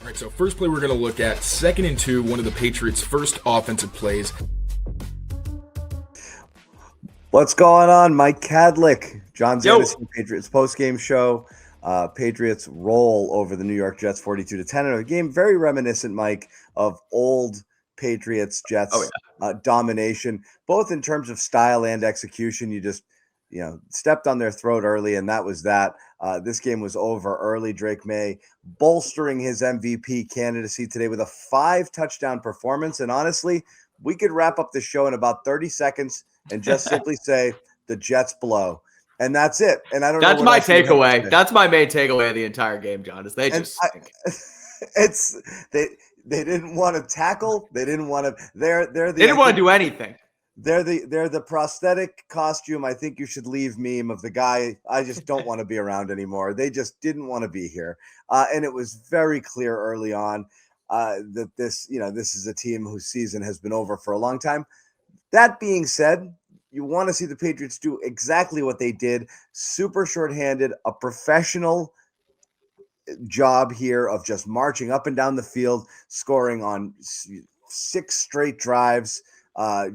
All right, so first play we're going to look at, 2nd and 2, one of the Patriots' first offensive plays. What's going on, Mike Kadlic? John Yo. Zannis from Patriots postgame show. Patriots roll over the New York Jets 42-10 in a game very reminiscent, Mike, of old Patriots-Jets domination, both in terms of style and execution. You just, stepped on their throat early, and that was that. This game was over early. Drake Maye bolstering his MVP candidacy today with a 5-touchdown performance. And honestly, we could wrap up the show in about 30 seconds and just simply say the Jets blow. And that's it. And I don't know. That's my takeaway. That's my main takeaway of the entire game, John, is they just stink. They didn't want to tackle. They didn't want to. They didn't want to do anything. They're the prosthetic costume. I think you should leave meme of the guy I just don't want to be around anymore. They just didn't want to be here, and it was very clear early on that this is a team whose season has been over for a long time. That being said, you want to see the Patriots do exactly what they did. Super shorthanded, a professional job here of just marching up and down the field, scoring on 6 straight drives,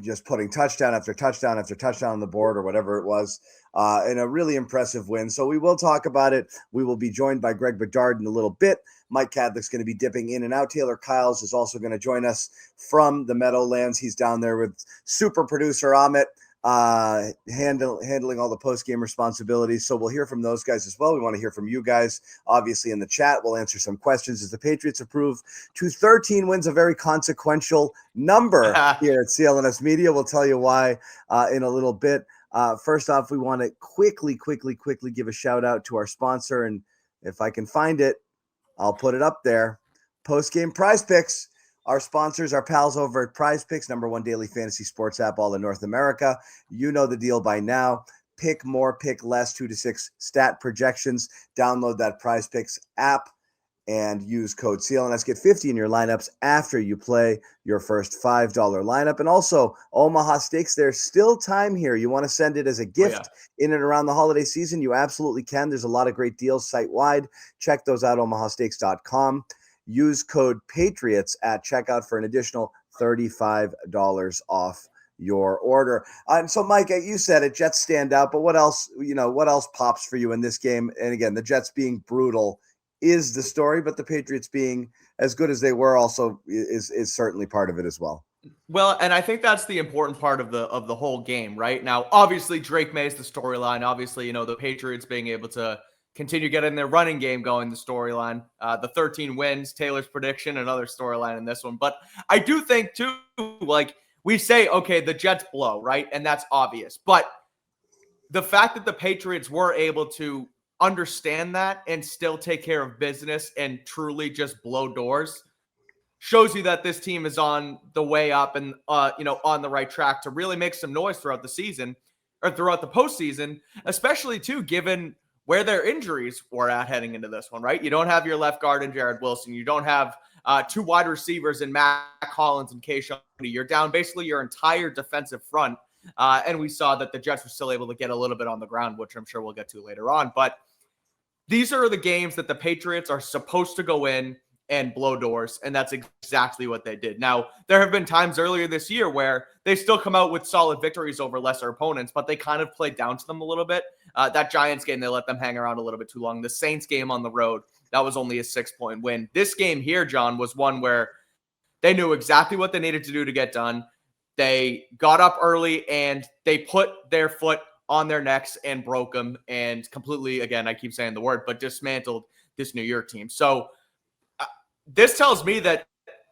just putting touchdown after touchdown after touchdown on the board or whatever it was, and a really impressive win. So we will talk about it. We will be joined by Greg Bedard in a little bit. Mike Kadlic's going to be dipping in and out. Taylor Kyles is also going to join us from the Meadowlands. He's down there with super producer Amit, handling all the post-game responsibilities. So we'll hear from those guys as well. We want to hear from you guys, obviously, in the chat. We'll answer some questions as the Patriots improve to 13 wins, a very consequential number here at CLNS Media. We'll tell you why in a little bit. First off, we want to quickly give a shout out to our sponsor. And if I can find it, I'll put it up there. Post-game Prize Picks. Our sponsors, our pals over at Prize Picks, #1 daily fantasy sports app all in North America. You know the deal by now. Pick more, pick less, 2 to 6 stat projections. Download that Prize Picks app and use code CLNS. Get 50 in your lineups after you play your first $5 lineup. And also, Omaha Steaks, there's still time here. You want to send it as a gift in and around the holiday season? You absolutely can. There's a lot of great deals site-wide. Check those out, omahasteaks.com. Use code Patriots at checkout for an additional $35 off your order. And so, Mike, you said it, Jets stand out, but what else pops for you in this game? And again, the Jets being brutal is the story, but the Patriots being as good as they were also is certainly part of it as well. Well, and I think that's the important part of the whole game, right? Now, obviously, Drake Maye is the storyline. Obviously, the Patriots being able to continue getting their running game going, the storyline. The 13 wins, Taylor's prediction, another storyline in this one. But I do think, too, like we say, okay, the Jets blow, right? And that's obvious. But the fact that the Patriots were able to understand that and still take care of business and truly just blow doors shows you that this team is on the way up and, on the right track to really make some noise throughout the season or throughout the postseason, especially, too, given where their injuries were at heading into this one, right? You don't have your left guard in Jared Wilson. You don't have 2 wide receivers in Matt Collins and Kay Shoney. You're down basically your entire defensive front. And we saw that the Jets were still able to get a little bit on the ground, which I'm sure we'll get to later on. But these are the games that the Patriots are supposed to go in and blow doors, and that's exactly what they did. Now, there have been times earlier this year where they still come out with solid victories over lesser opponents, but they kind of played down to them a little bit. That Giants game, they let them hang around a little bit too long. The Saints game on the road, that was only a 6-point win. This game here, John, was one where they knew exactly what they needed to do to get done. They got up early, and they put their foot on their necks and broke them and completely, again, I keep saying the word, but dismantled this New York team. So this tells me that,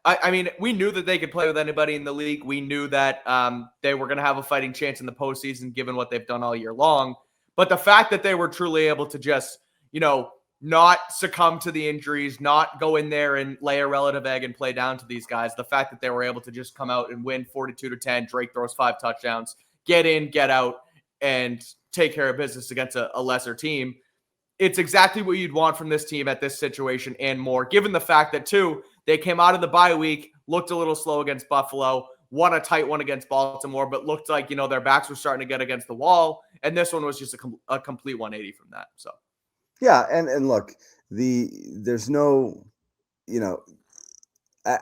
I mean, we knew that they could play with anybody in the league. We knew that they were going to have a fighting chance in the postseason, given what they've done all year long. But the fact that they were truly able to just, not succumb to the injuries, not go in there and lay a relative egg and play down to these guys, the fact that they were able to just come out and win 42-10, Drake throws 5 touchdowns, get in, get out, and take care of business against a lesser team. It's exactly what you'd want from this team at this situation and more, given the fact that, too, they came out of the bye week, looked a little slow against Buffalo, won a tight one against Baltimore, but looked like, their backs were starting to get against the wall. And this one was just a complete 180 from that. So, yeah. And look, there's no you know,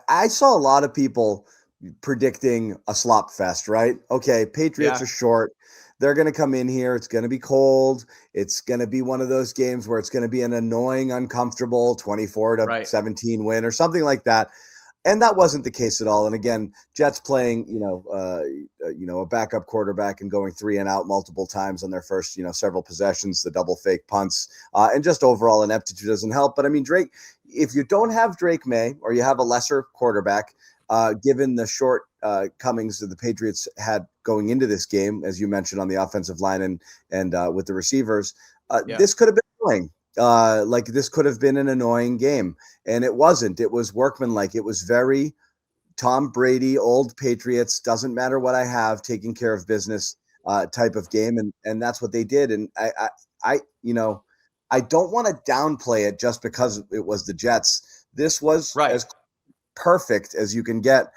I saw a lot of people predicting a slop fest, right? Okay, Patriots are short. They're going to come in here. It's going to be cold. It's going to be one of those games where it's going to be an annoying, uncomfortable 24-17 win or something like that. And that wasn't the case at all. And again, Jets playing, a backup quarterback and going 3 and out multiple times on their first, several possessions, the double fake punts, and just overall ineptitude doesn't help. But I mean, Drake, if you don't have Drake Maye or you have a lesser quarterback, given the shortcomings that the Patriots had going into this game, as you mentioned on the offensive line and with the receivers, this could have been annoying. This could have been an annoying game, and it wasn't. It was workmanlike. It was very Tom Brady, old Patriots, doesn't matter what I have, taking care of business type of game, and that's what they did. And I don't want to downplay it just because it was the Jets. This was as perfect as you can get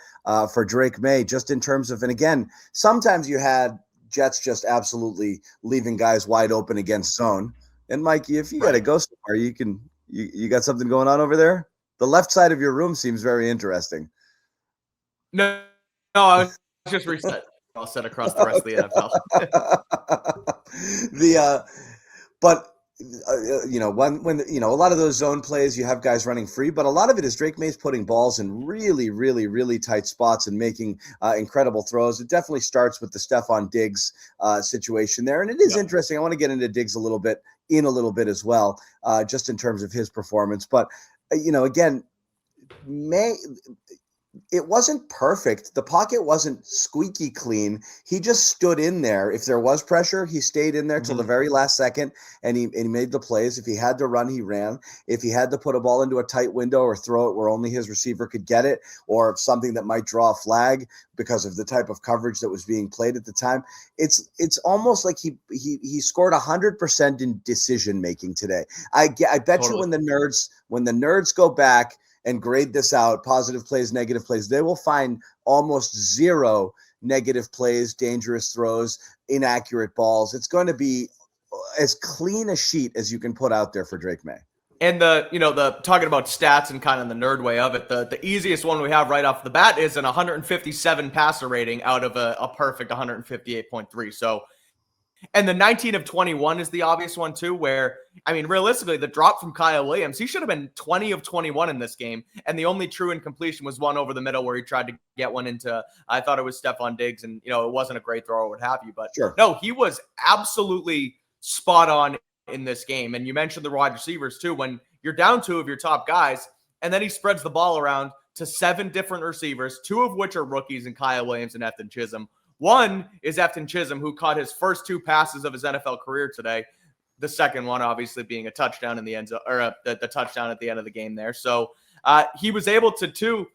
for Drake Maye, just in terms of, and again, sometimes you had Jets just absolutely leaving guys wide open against zone. And Mikey, if you got to go somewhere, you got something going on over there? The left side of your room seems very interesting. No, I was just reset. I'll set across the rest of the NFL. When a lot of those zone plays, you have guys running free, but a lot of it is Drake Maye's putting balls in really, really, really tight spots and making incredible throws. It definitely starts with the Stefon Diggs situation there. And it is interesting. I want to get into Diggs a little bit as well, just in terms of his performance. But, again, Maye, it wasn't perfect. The pocket wasn't squeaky clean. He just stood in there. If there was pressure, he stayed in there till the very last second, and he made the plays. If he had to run, he ran. If he had to put a ball into a tight window or throw it where only his receiver could get it, or something that might draw a flag because of the type of coverage that was being played at the time, it's almost like he scored 100% in decision making today. I bet you when the nerds go back and grade this out, positive plays, negative plays, they will find almost zero negative plays, dangerous throws, inaccurate balls. It's going to be as clean a sheet as you can put out there for Drake Maye. And the talking about stats and kind of the nerd way of it, the easiest one we have right off the bat is an 157 passer rating out of a perfect 158.3. So, and the 19 of 21 is the obvious one too, where, I mean, realistically, the drop from Kyle Williams, he should have been 20 of 21 in this game. And the only true incompletion was one over the middle where he tried to get one into, I thought it was Stefon Diggs, and, it wasn't a great throw or what have you. But no, he was absolutely spot on in this game. And you mentioned the wide receivers too. When you're down 2 of your top guys, and then he spreads the ball around to 7 different receivers, 2 of which are rookies in Kyle Williams and Ethan Chisholm. One is Efton Chisholm, who caught his first 2 passes of his NFL career today. The second one, obviously, being a touchdown in the end zone, or the touchdown at the end of the game there. So he was able to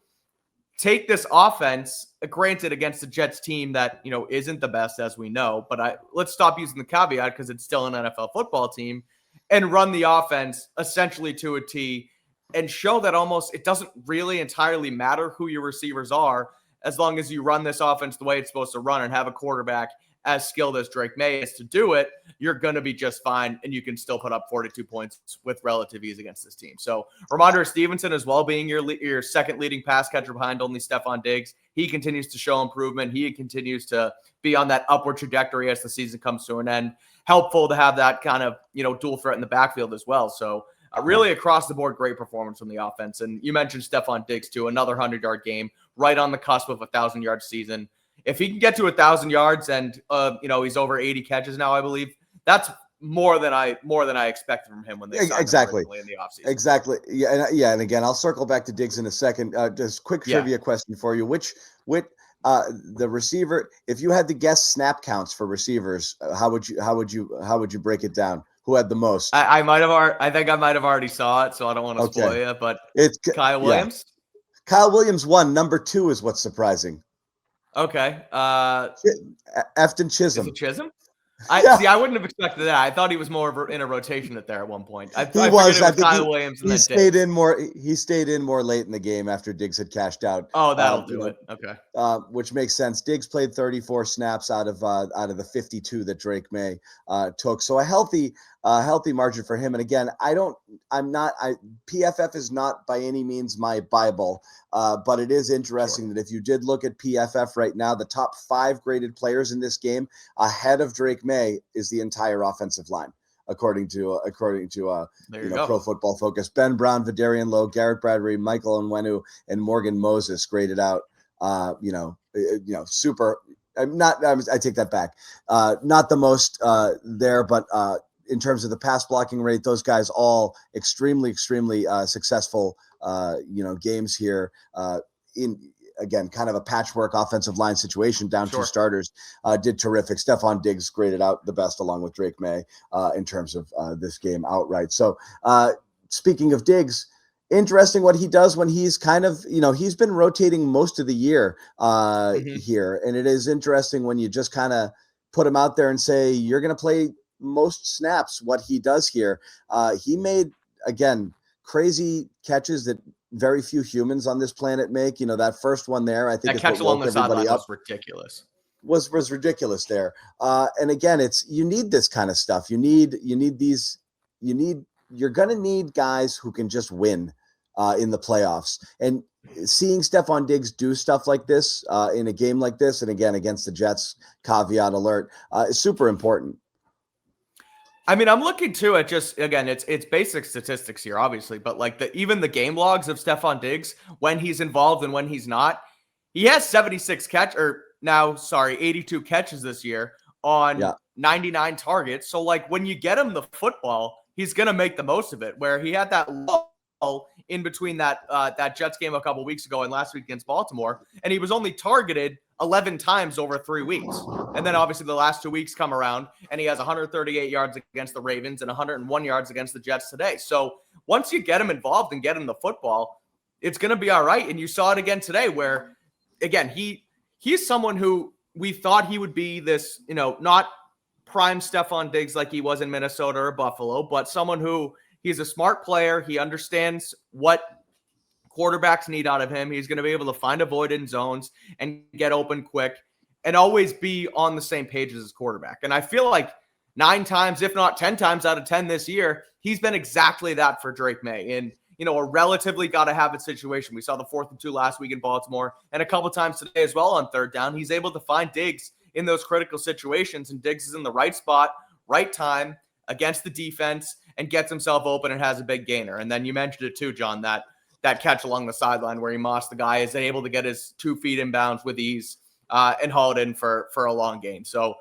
take this offense, granted against the Jets team that isn't the best, as we know. But let's stop using the caveat because it's still an NFL football team, and run the offense essentially to a T, and show that almost it doesn't really entirely matter who your receivers are, as long as you run this offense the way it's supposed to run and have a quarterback as skilled as Drake Maye is to do it, you're going to be just fine, and you can still put up 42 points with relative ease against this team. So Rhamondre Stevenson as well, being your second leading pass catcher behind only Stefon Diggs, he continues to show improvement. He continues to be on that upward trajectory as the season comes to an end. Helpful to have that kind of dual threat in the backfield as well. So really across the board, great performance from the offense. And you mentioned Stefon Diggs too, another 100-yard game, right on the cusp of a 1,000-yard season. If he can get to 1,000 yards and he's over 80 catches now, I believe, that's more than I expected from him when they signed him in the offseason. Exactly. Yeah. And again, I'll circle back to Diggs in a second. Just quick trivia question for you. Which the receiver, if you had to guess snap counts for receivers, how would you break it down? Who had the most? I think I might have already saw it, so I don't want to spoil you, but it's Kyle Williams. Kyle Williams won. Number 2 is what's surprising. Okay. Efton Chisholm. Is it Chisholm? I wouldn't have expected that. I thought he was more in a rotation at there at one point. I figured it was Kyle Williams and he then stayed Diggs. in more. He stayed in more late in the game after Diggs had cashed out. Oh, that'll do it. Okay. Which makes sense. Diggs played 34 snaps out of the 52 that Drake Maye took. So a healthy margin for him. And again, PFF is not by any means my Bible, but it is interesting that if you did look at PFF right now, the top 5 graded players in this game ahead of Drake Maye is the entire offensive line, according to Pro Football Focus. Ben Brown, Vidarian Lowe, Garrett Bradbury, Michael Onwenu, and Morgan Moses graded out. Super. I take that back. Not the most there, but in terms of the pass blocking rate, those guys all extremely successful. Games here. In again, kind of a patchwork offensive line situation. Down 2 starters, did terrific. Stefon Diggs graded out the best along with Drake Maye in terms of this game outright. So speaking of Diggs. Interesting what he does when he's kind of, he's been rotating most of the year here. And it is interesting when you just kind of put him out there and say, you're going to play most snaps, what he does here. He made, again, crazy catches that very few humans on this planet make. That first one there, I think that catch along the sideline was ridiculous. Was ridiculous there. And again, you need this kind of stuff. You're going to need guys who can just win in the playoffs. And seeing Stefon Diggs do stuff like this in a game like this, and again, against the Jets, caveat alert, is super important. I mean, I'm looking too at just, again, it's basic statistics here, obviously, but like even the game logs of Stefon Diggs, when he's involved and when he's not, he has 82 catches this year on 99 targets. So like when you get him the football, he's going to make the most of it, where he had that lull in between that Jets game a couple weeks ago and last week against Baltimore, and he was only targeted 11 times over 3 weeks. And then obviously the last 2 weeks come around and he has 138 yards against the Ravens and 101 yards against the Jets today. So once you get him involved and get him the football, it's going to be all right. And you saw it again today where, again, he's someone who we thought he would be this, not prime Stefon Diggs like he was in Minnesota or Buffalo, but someone who he's a smart player. He understands what quarterbacks need out of him. He's going to be able to find a void in zones and get open quick and always be on the same page as his quarterback. And I feel like 9 times, if not 10 times out of 10 this year, he's been exactly that for Drake Maye in, a relatively got-to-have-it situation. We saw the 4th and 2 last week in Baltimore and a couple times today as well on 3rd down. He's able to find Diggs in those critical situations, and Diggs is in the right spot, right time against the defense and gets himself open and has a big gainer. And then you mentioned it too, John, that catch along the sideline where he mossed the guy is able to get his 2 feet inbounds with ease and haul it in for a long gain. So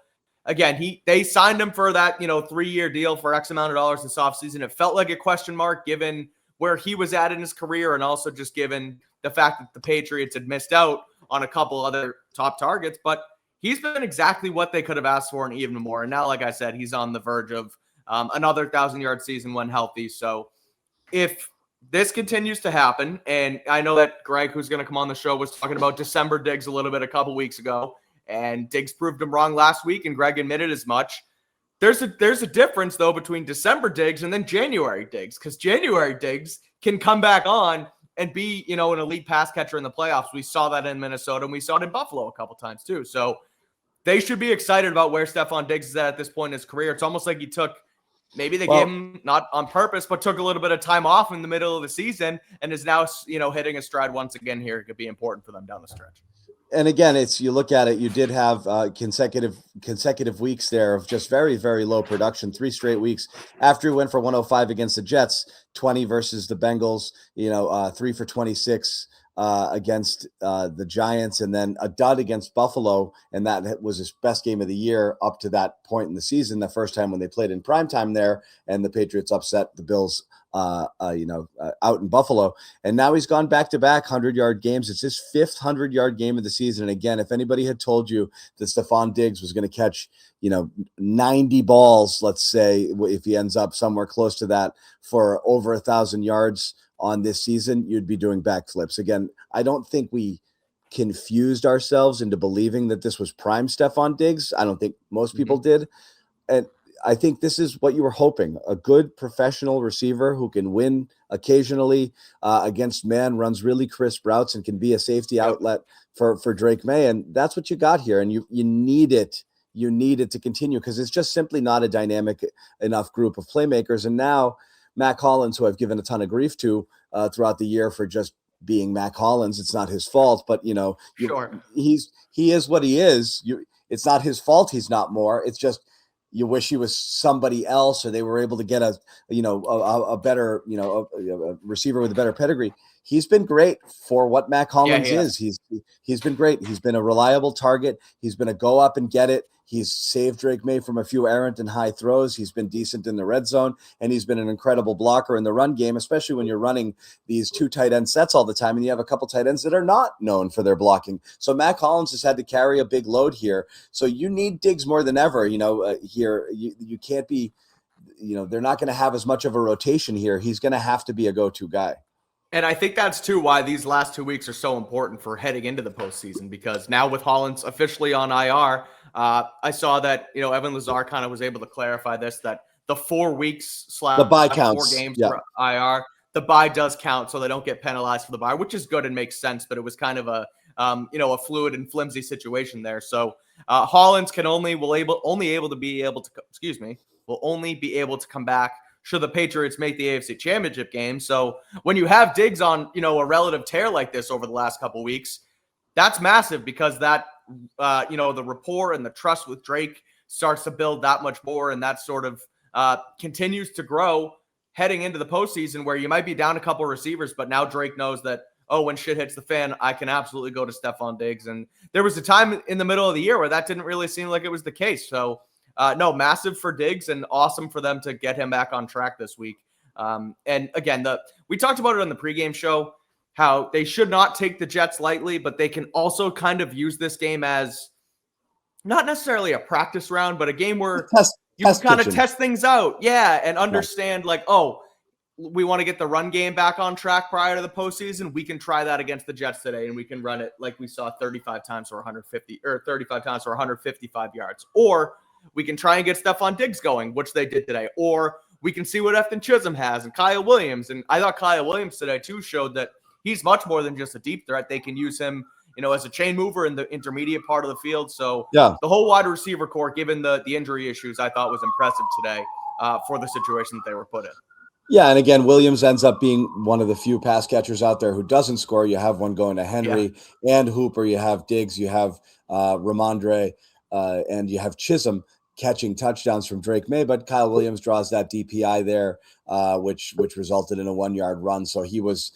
again, they signed him for that, 3-year deal for X amount of dollars this offseason. It felt like a question mark given where he was at in his career and also just given the fact that the Patriots had missed out on a couple other top targets, but he's been exactly what they could have asked for and even more. And now, like I said, he's on the verge of another 1,000-yard season when healthy. So if this continues to happen, and I know that Greg, who's going to come on the show, was talking about December Diggs a little bit a couple weeks ago, and Diggs proved him wrong last week, and Greg admitted as much. There's a difference, though, between December Diggs and then January Diggs, because January Diggs can come back on and be, an elite pass catcher in the playoffs. We saw that in Minnesota, and we saw it in Buffalo a couple times, too. So they should be excited about where Stefon Diggs is at this point in his career. It's almost like he took – maybe they gave him, not on purpose, but took a little bit of time off in the middle of the season and is now, hitting a stride once again here. It could be important for them down the stretch. And again, you look at it, you did have consecutive weeks there of just very, very low production, 3 straight weeks after he went for 105 against the Jets, 20 versus the Bengals, 3 for 26 against the Giants, and then a dud against Buffalo. And that was his best game of the year up to that point in the season, the first time when they played in primetime there, and the Patriots upset the Bills out in Buffalo. And now he's gone back-to-back 100-yard games. It's his 5th 100-yard game of the season. And again, if anybody had told you that Stefon Diggs was going to catch, 90 balls, let's say, if he ends up somewhere close to that for over 1,000 yards on this season, you'd be doing backflips. Again, I don't think we confused ourselves into believing that this was prime Stefon Diggs. I don't think most people did. and I think this is what you were hoping: a good professional receiver who can win occasionally against man, runs really crisp routes, and can be a safety outlet for Drake Maye. And that's what you got here. And you need it. You need it to continue because it's just simply not a dynamic enough group of playmakers. And now Mac Hollins, who I've given a ton of grief to throughout the year for just being Mac Hollins, it's not his fault, but he is what he is. It's not his fault he's not more. It's just you wish he was somebody else, or they were able to get a better, a receiver with a better pedigree. He's been great for what Mac Hollins is. He's been great. He's been a reliable target. He's been a go up and get it. He's saved Drake Maye from a few errant and high throws. He's been decent in the red zone, and he's been an incredible blocker in the run game, especially when you're running these 2 tight end sets all the time, and you have a couple tight ends that are not known for their blocking. So Mac Hollins has had to carry a big load here. So you need Diggs more than ever. Here you can't be. They're not going to have as much of a rotation here. He's going to have to be a go-to guy. And I think that's, too, why these last 2 weeks are so important for heading into the postseason, because now with Hollins officially on IR, I saw that, Evan Lazar kind of was able to clarify this, that the 4 weeks / the bye counts. 4 games for IR, the bye does count, so they don't get penalized for the bye, which is good and makes sense, but it was kind of a fluid and flimsy situation there. So Hollins will only be able to come back should the Patriots make the AFC Championship game. So when you have Diggs on, a relative tear like this over the last couple of weeks, that's massive, because that, the rapport and the trust with Drake starts to build that much more, and that sort of continues to grow heading into the postseason, where you might be down a couple of receivers, but now Drake knows that, when shit hits the fan, I can absolutely go to Stefon Diggs. And there was a time in the middle of the year where that didn't really seem like it was the case. So no, massive for Diggs, and awesome for them to get him back on track this week. And again, we talked about it on the pregame show, how they should not take the Jets lightly, but they can also kind of use this game as not necessarily a practice round, but a game where you can kind of test things out. Yeah. And understand we want to get the run game back on track prior to the postseason. We can try that against the Jets today, and we can run it like we saw 35 times for 150 or 35 times for 155 yards. Or we can try and get Stefon Diggs going, which they did today. Or we can see what Efton Chisholm has and Kyle Williams. And I thought Kyle Williams today, too, showed that he's much more than just a deep threat. They can use him, as a chain mover in the intermediate part of the field. So the whole wide receiver core, given the injury issues, I thought was impressive today for the situation that they were put in. Yeah, and again, Williams ends up being one of the few pass catchers out there who doesn't score. You have one going to Henry and Hooper. You have Diggs. You have Rhamondre, and you have Chisholm catching touchdowns from Drake Maye, but Kyle Williams draws that DPI there, which resulted in a 1-yard run. So he was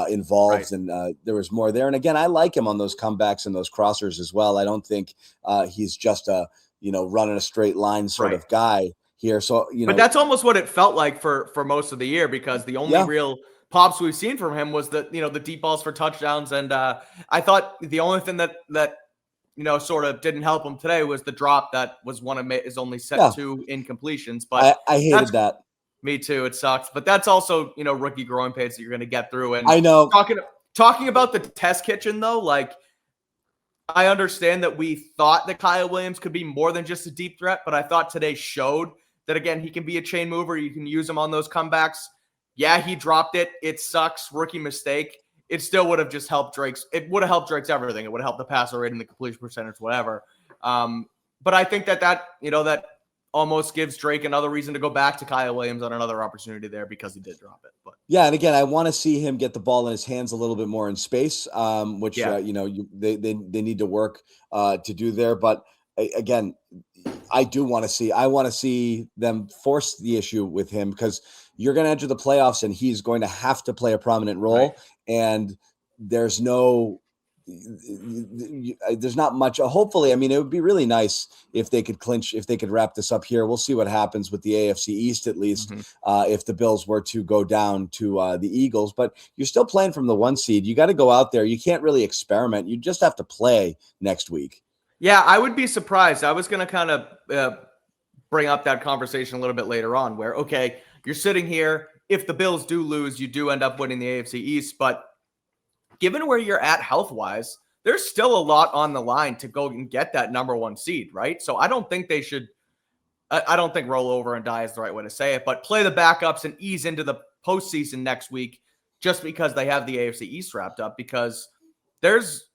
involved, and there was more there. And again, I like him on those comebacks and those crossers as well. I don't think he's just a running a straight line sort of guy here. So but that's almost what it felt like for most of the year, because the only real pops we've seen from him was the deep balls for touchdowns. And I thought the only thing that sort of didn't help him today was the drop that was one of his only set 2 incompletions. But I hated that. Me too. It sucks. But that's also, rookie growing pains that you're going to get through. And I know. Talking about the test kitchen, though, like, I understand that we thought that Kyle Williams could be more than just a deep threat, but I thought today showed that, again, he can be a chain mover. You can use him on those comebacks. Yeah, he dropped it. It sucks. Rookie mistake. It still would have just helped Drake's. It would have helped Drake's everything. It would have helped the passer rating, the completion percentage, whatever. But I think that almost gives Drake another reason to go back to Kyle Williams on another opportunity there, because he did drop it. But yeah, and again, I want to see him get the ball in his hands a little bit more in space, which they need to work to do there. But again, I want to see them force the issue with him, because you're going to enter the playoffs and he's going to have to play a prominent role. Right. And there's not much. Hopefully, it would be really nice if they could clinch, if they could wrap this up here. We'll see what happens with the AFC East, at least, if the Bills were to go down to the Eagles. But you're still playing from the 1 seed. You got to go out there. You can't really experiment. You just have to play next week. Yeah, I would be surprised. I was going to kind of bring up that conversation a little bit later on, where, okay, you're sitting here. If the Bills do lose, you do end up winning the AFC East. But given where you're at health-wise, there's still a lot on the line to go and get that number 1 seed, right? So I don't think they should I don't think roll over and die is the right way to say it, but play the backups and ease into the postseason next week just because they have the AFC East wrapped up, because there's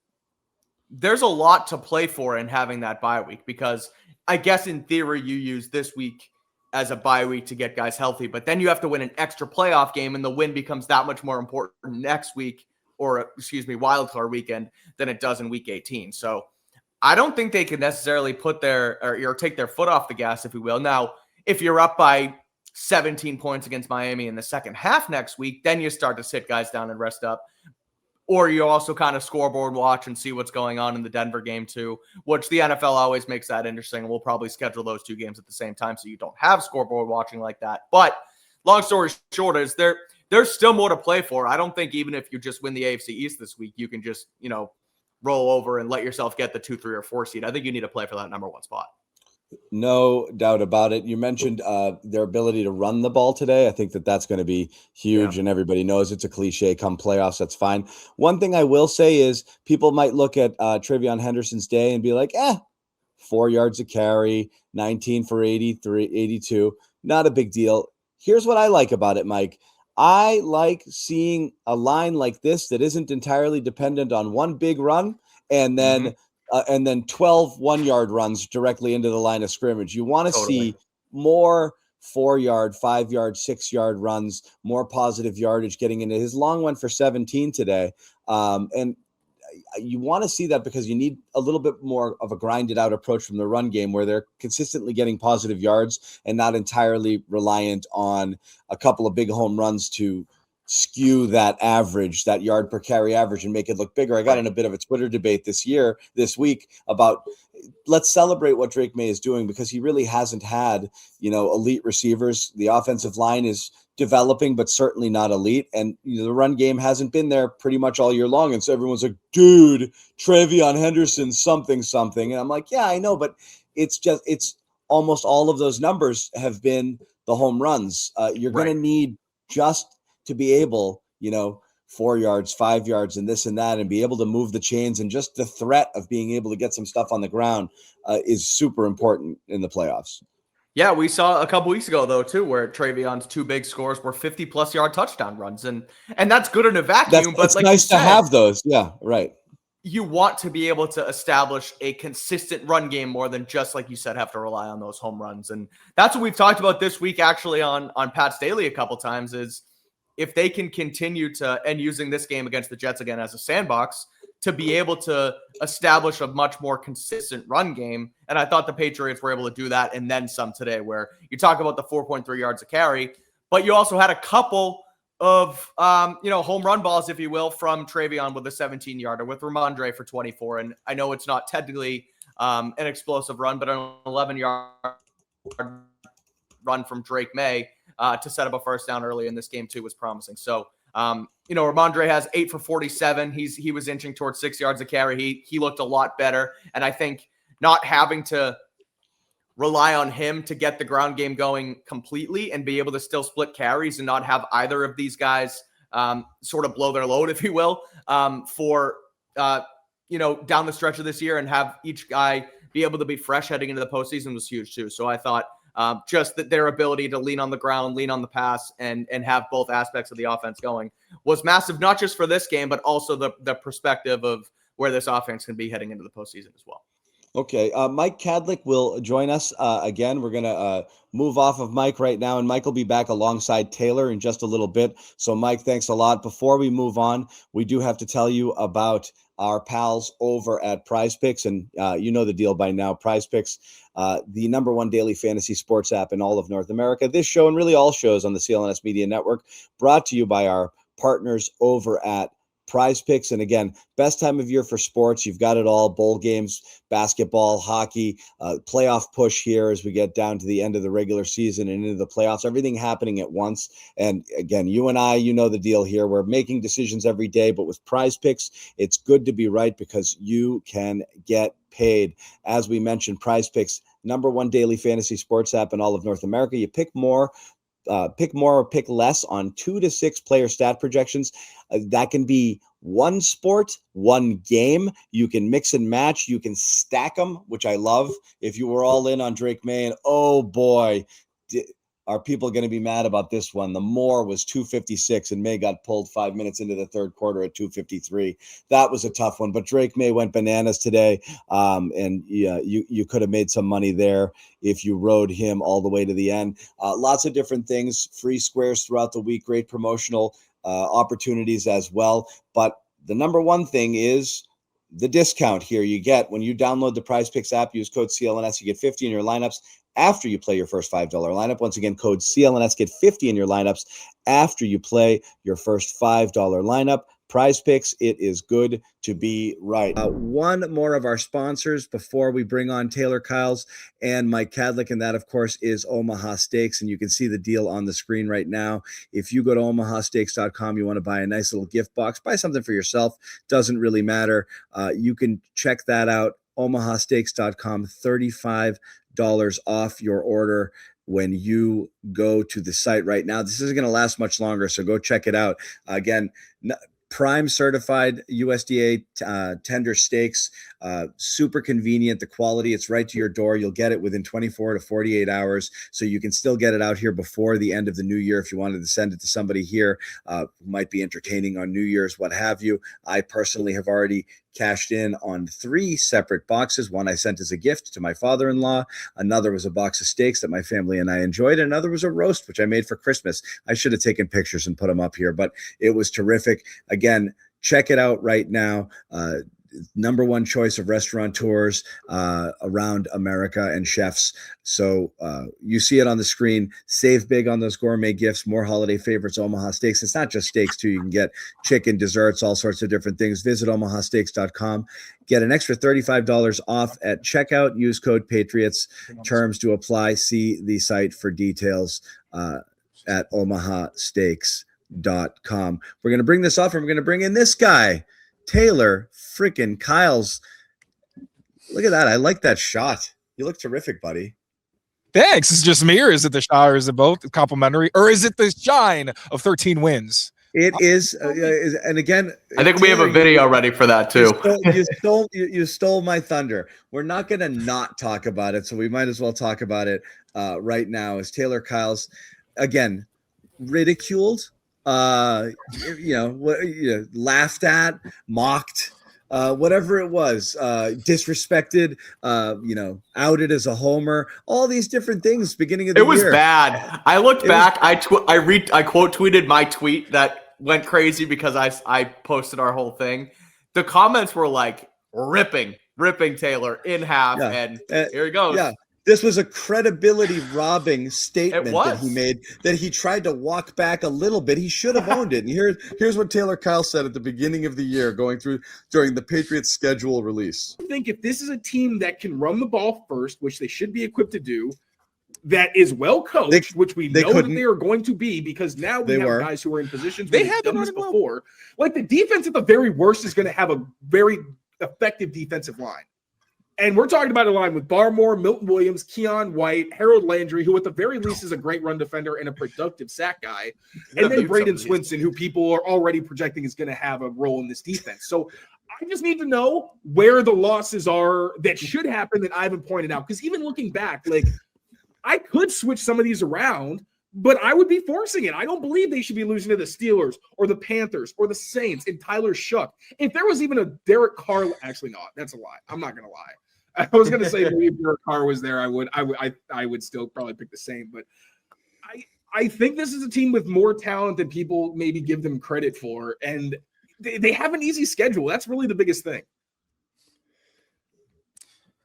a lot to play for in having that bye week, because I guess in theory you use this week as a bye week to get guys healthy, but then you have to win an extra playoff game and the win becomes that much more important next week, or wild card weekend, than it does in week 18. So I don't think they can necessarily put or take their foot off the gas, if you will. Now, if you're up by 17 points against Miami in the second half next week, then you start to sit guys down and rest up. Or you also kind of scoreboard watch and see what's going on in the Denver game too, which the NFL always makes that interesting. We'll probably schedule those two games at the same time so you don't have scoreboard watching like that. But long story short is there's still more to play for. I don't think even if you just win the AFC East this week, you can just, roll over and let yourself get the 2, 3, or 4 seed. I think you need to play for that number 1 spot. No doubt about it. You mentioned their ability to run the ball today. I think that's going to be huge, and everybody knows it's a cliche. Come playoffs, that's fine. One thing I will say is people might look at Travion Henderson's day and be like, 4 yards a carry, 19 for 82. Not a big deal. Here's what I like about it, Mike. I like seeing a line like this that isn't entirely dependent on one big run and then 12 1-yard runs directly into the line of scrimmage. You want to see more 4-yard, 5-yard, 6-yard runs, more positive yardage getting into. His long one for 17 today. And you want to see that because you need a little bit more of a grinded out approach from the run game where they're consistently getting positive yards and not entirely reliant on a couple of big home runs to skew that average, that yard per carry average, and make it look bigger. I got in a bit of a Twitter debate this week about let's celebrate what Drake Maye is doing, because he really hasn't had, elite receivers. The offensive line is developing, but certainly not elite. And the run game hasn't been there pretty much all year long. And so everyone's like, dude, Travion Henderson, something. And I'm like, yeah, I know, but it's almost all of those numbers have been the home runs. You're going to need just to be able, 4 yards, 5 yards, and this and that, and be able to move the chains, and just the threat of being able to get some stuff on the ground is super important in the playoffs. Yeah, we saw a couple weeks ago, though, too, where Travion's 2 big scores were 50-plus yard touchdown runs. And that's good in a vacuum. But it's nice to have those. Yeah, right. You want to be able to establish a consistent run game more than just, like you said, have to rely on those home runs. And that's what we've talked about this week, actually, on Pat's Daily a couple times, is if they can continue to, and using this game against the Jets again as a sandbox, to be able to establish a much more consistent run game. And I thought the Patriots were able to do that and then some today, where you talk about the 4.3 yards a carry, but you also had a couple of, home run balls, if you will, from Travion with a 17-yarder, with Rhamondre for 24. And I know it's not technically an explosive run, but an 11-yard run from Drake Maye to set up a first down early in this game too was promising. So, Rhamondre has 8 for 47. He was inching towards 6 yards a carry. He looked a lot better. And I think not having to rely on him to get the ground game going completely and be able to still split carries and not have either of these guys sort of blow their load, if you will, for down the stretch of this year, and have each guy be able to be fresh heading into the postseason was huge too. So I thought just that their ability to lean on the ground, lean on the pass, and have both aspects of the offense going was massive, not just for this game, but also the perspective of where this offense can be heading into the postseason as well. Okay. Mike Kadlic will join us again. We're going to move off of Mike right now, and Mike will be back alongside Taylor in just a little bit. So, Mike, thanks a lot. Before we move on, we do have to tell you about our pals over at Prize Picks. And you know the deal by now. Prize Picks, the number 1 daily fantasy sports app in all of North America. This show, and really all shows on the CLNS Media Network, brought to you by our partners over at Prize Picks. And again, best time of year for sports. You've got it all: bowl games, basketball, hockey, playoff push here as we get down to the end of the regular season and into the playoffs, everything happening at once. And again, you and I, you know the deal here. We're making decisions every day, but with Prize Picks, it's good to be right because you can get paid. As we mentioned, Prize Picks, number 1 daily fantasy sports app in all of North America. You pick more or pick less on 2 to 6 player stat projections. That can be one sport, one game. You can mix and match. You can stack them, which I love. If you were all in on Drake Maye, and oh boy, are people going to be mad about this one? The Moore was 256 and Maye got pulled 5 minutes into the third quarter at 253. That was a tough one, but Drake Maye went bananas today. And yeah, you could have made some money there if you rode him all the way to the end. Lots of different things, free squares throughout the week, great promotional opportunities as well. But the number one thing is the discount here you get when you download the Prize Picks app, use code CLNS, you get 50 in your lineups after you play your first $5 lineup. Once again, code CLNS, get 50 in your lineups after you play your first $5 lineup. Prize Picks, it is good to be right. One more of our sponsors before we bring on Taylor Kyles and Mike Kadlic, and that, of course, is Omaha Steaks, and you can see the deal on the screen right now. If you go to omahasteaks.com, you want to buy a nice little gift box, buy something for yourself, doesn't really matter. You can check that out, omahasteaks.com, $35 off your order when you go to the site right now. This isn't going to last much longer, so go check it out. Again, Prime certified USDA tender steaks, super convenient. The quality, it's right to your door. You'll get it within 24 to 48 hours. So you can still get it out here before the end of the new year. If you wanted to send it to somebody here who might be entertaining on New Year's, what have you. I personally have already cashed in on 3 separate boxes. One I sent as a gift to my father-in-law. Another was a box of steaks that my family and I enjoyed. Another was a roast, which I made for Christmas. I should have taken pictures and put them up here, but it was terrific. Again, check it out right now. Number one choice of restaurateurs around America and chefs. So you see it on the screen. Save big on those gourmet gifts. More holiday favorites, Omaha Steaks. It's not just steaks too. You can get chicken, desserts, all sorts of different things. Visit omahasteaks.com. Get an extra $35 off at checkout. Use code Patriots. Terms to apply. See the site for details at omahasteaks.com. We're going to bring this off and we're going to bring in this guy, Taylor freaking Kyles. Look at that. I like that shot. You look terrific, buddy. Thanks. Is it just me, or is it the shot, or is it both complimentary, or is it the shine of 13 wins? It is, and again, I think Taylor, we have a video ready for that too. You stole my thunder. We're not going to not talk about it, so we might as well talk about it right now. As Taylor Kyles, again, ridiculed, laughed at, mocked, whatever it was, disrespected, outed as a homer, all these different things beginning of the year. It was bad. I looked back, I quote tweeted my tweet that went crazy because I posted our whole thing. The comments were like ripping Taylor in half, and here he goes. Yeah. This was a credibility robbing statement that he made, that he tried to walk back a little bit. He should have owned it. And here's what Taylor Kyles said at the beginning of the year, during the Patriots schedule release. I think if this is a team that can run the ball first, which they should be equipped to do, that is well coached, which we know that they are going to be, because now we have guys who are in positions where they've done this before. Like, the defense at the very worst is going to have a very effective defensive line. And we're talking about a line with Barmore, Milton Williams, Keon White, Harold Landry, who at the very least is a great run defender and a productive sack guy. And then Braden Swinson, who people are already projecting is going to have a role in this defense. So I just need to know where the losses are that should happen that I haven't pointed out. Because even looking back, like, I could switch some of these around, but I would be forcing it. I don't believe they should be losing to the Steelers or the Panthers or the Saints and Tyler Shuck. If there was even a Derek Carr, actually not. That's a lie. I'm not going to lie. I was going to say maybe if Derek Carr was there, I would still probably pick the same. But I think this is a team with more talent than people maybe give them credit for, and they have an easy schedule. That's really the biggest thing.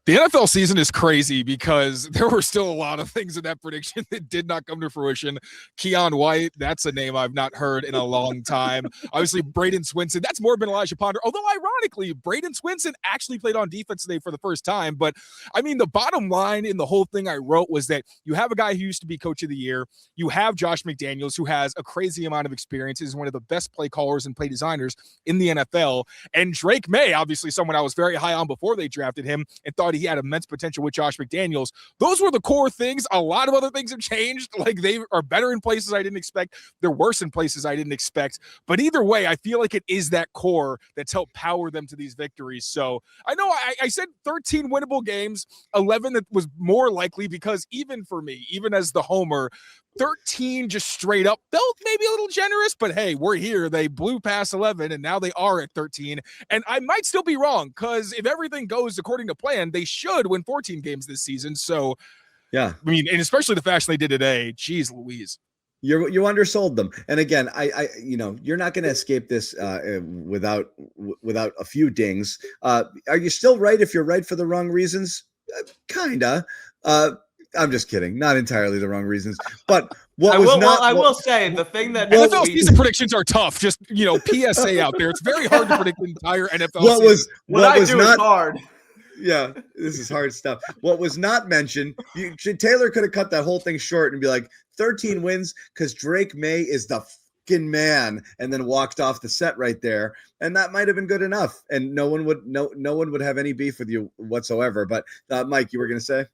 The NFL season is crazy because there were still a lot of things in that prediction that did not come to fruition. Keon White, that's a name I've not heard in a long time. Obviously, Braden Swinson, that's more been Elijah Ponder. Although, ironically, Braden Swinson actually played on defense today for the first time. But, I mean, the bottom line in the whole thing I wrote was that you have a guy who used to be coach of the year. You have Josh McDaniels, who has a crazy amount of experience. He's one of the best play callers and play designers in the NFL. And Drake Maye, obviously someone I was very high on before they drafted him and thought he had immense potential with Josh McDaniels. Those were the core things. A lot of other things have changed. Like, they are better in places I didn't expect. They're worse in places I didn't expect. But either way, I feel like it is that core that's helped power them to these victories. So I know I said 13 winnable games, 11 that was more likely, because even for me, even as the homer, 13 just straight up felt maybe a little generous, but hey, we're here. They blew past 11 and now they are at 13. And I might still be wrong, because if everything goes according to plan, they should win 14 games this season. So yeah, I mean, and especially the fashion they did today, geez Louise. You undersold them. And again, I you're not going to escape this without a few dings. Are you still right if you're right for the wrong reasons? Kinda. I'm just kidding. Not entirely the wrong reasons. But I will say the thing that NFL season predictions are tough. Just, PSA out there. It's very hard to predict the entire NFL season. What is hard. Yeah, this is hard stuff. What was not mentioned, Taylor could have cut that whole thing short and be like, 13 wins because Drake Maye is the fucking man, and then walked off the set right there. And that might have been good enough. And no one would have any beef with you whatsoever. But Mike, you were going to say?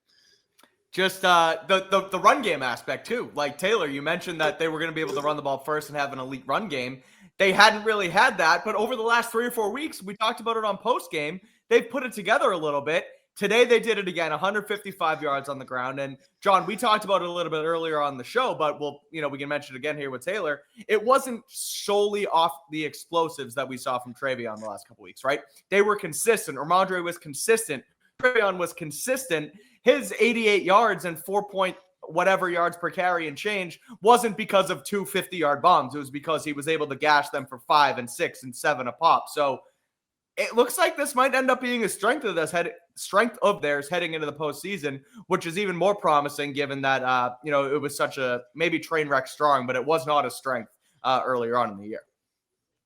Just the run game aspect too. Like, Taylor, you mentioned that they were going to be able to run the ball first and have an elite run game. They hadn't really had that, but over the last 3 or 4 weeks, we talked about it on post game. They've put it together a little bit. Today they did it again, 155 yards on the ground. And John, we talked about it a little bit earlier on the show, but we can mention it again here with Taylor. It wasn't solely off the explosives that we saw from Travion the last couple weeks, right? They were consistent. Rhamondre was consistent. Travion was consistent. His 88 yards and 4 whatever yards per carry and change wasn't because of 2 50-yard bombs. It was because he was able to gash them for 5 and 6 and 7 a pop. So it looks like this might end up being a strength of theirs heading into the postseason, which is even more promising given that, it was such a maybe train wreck strong, but it was not a strength earlier on in the year.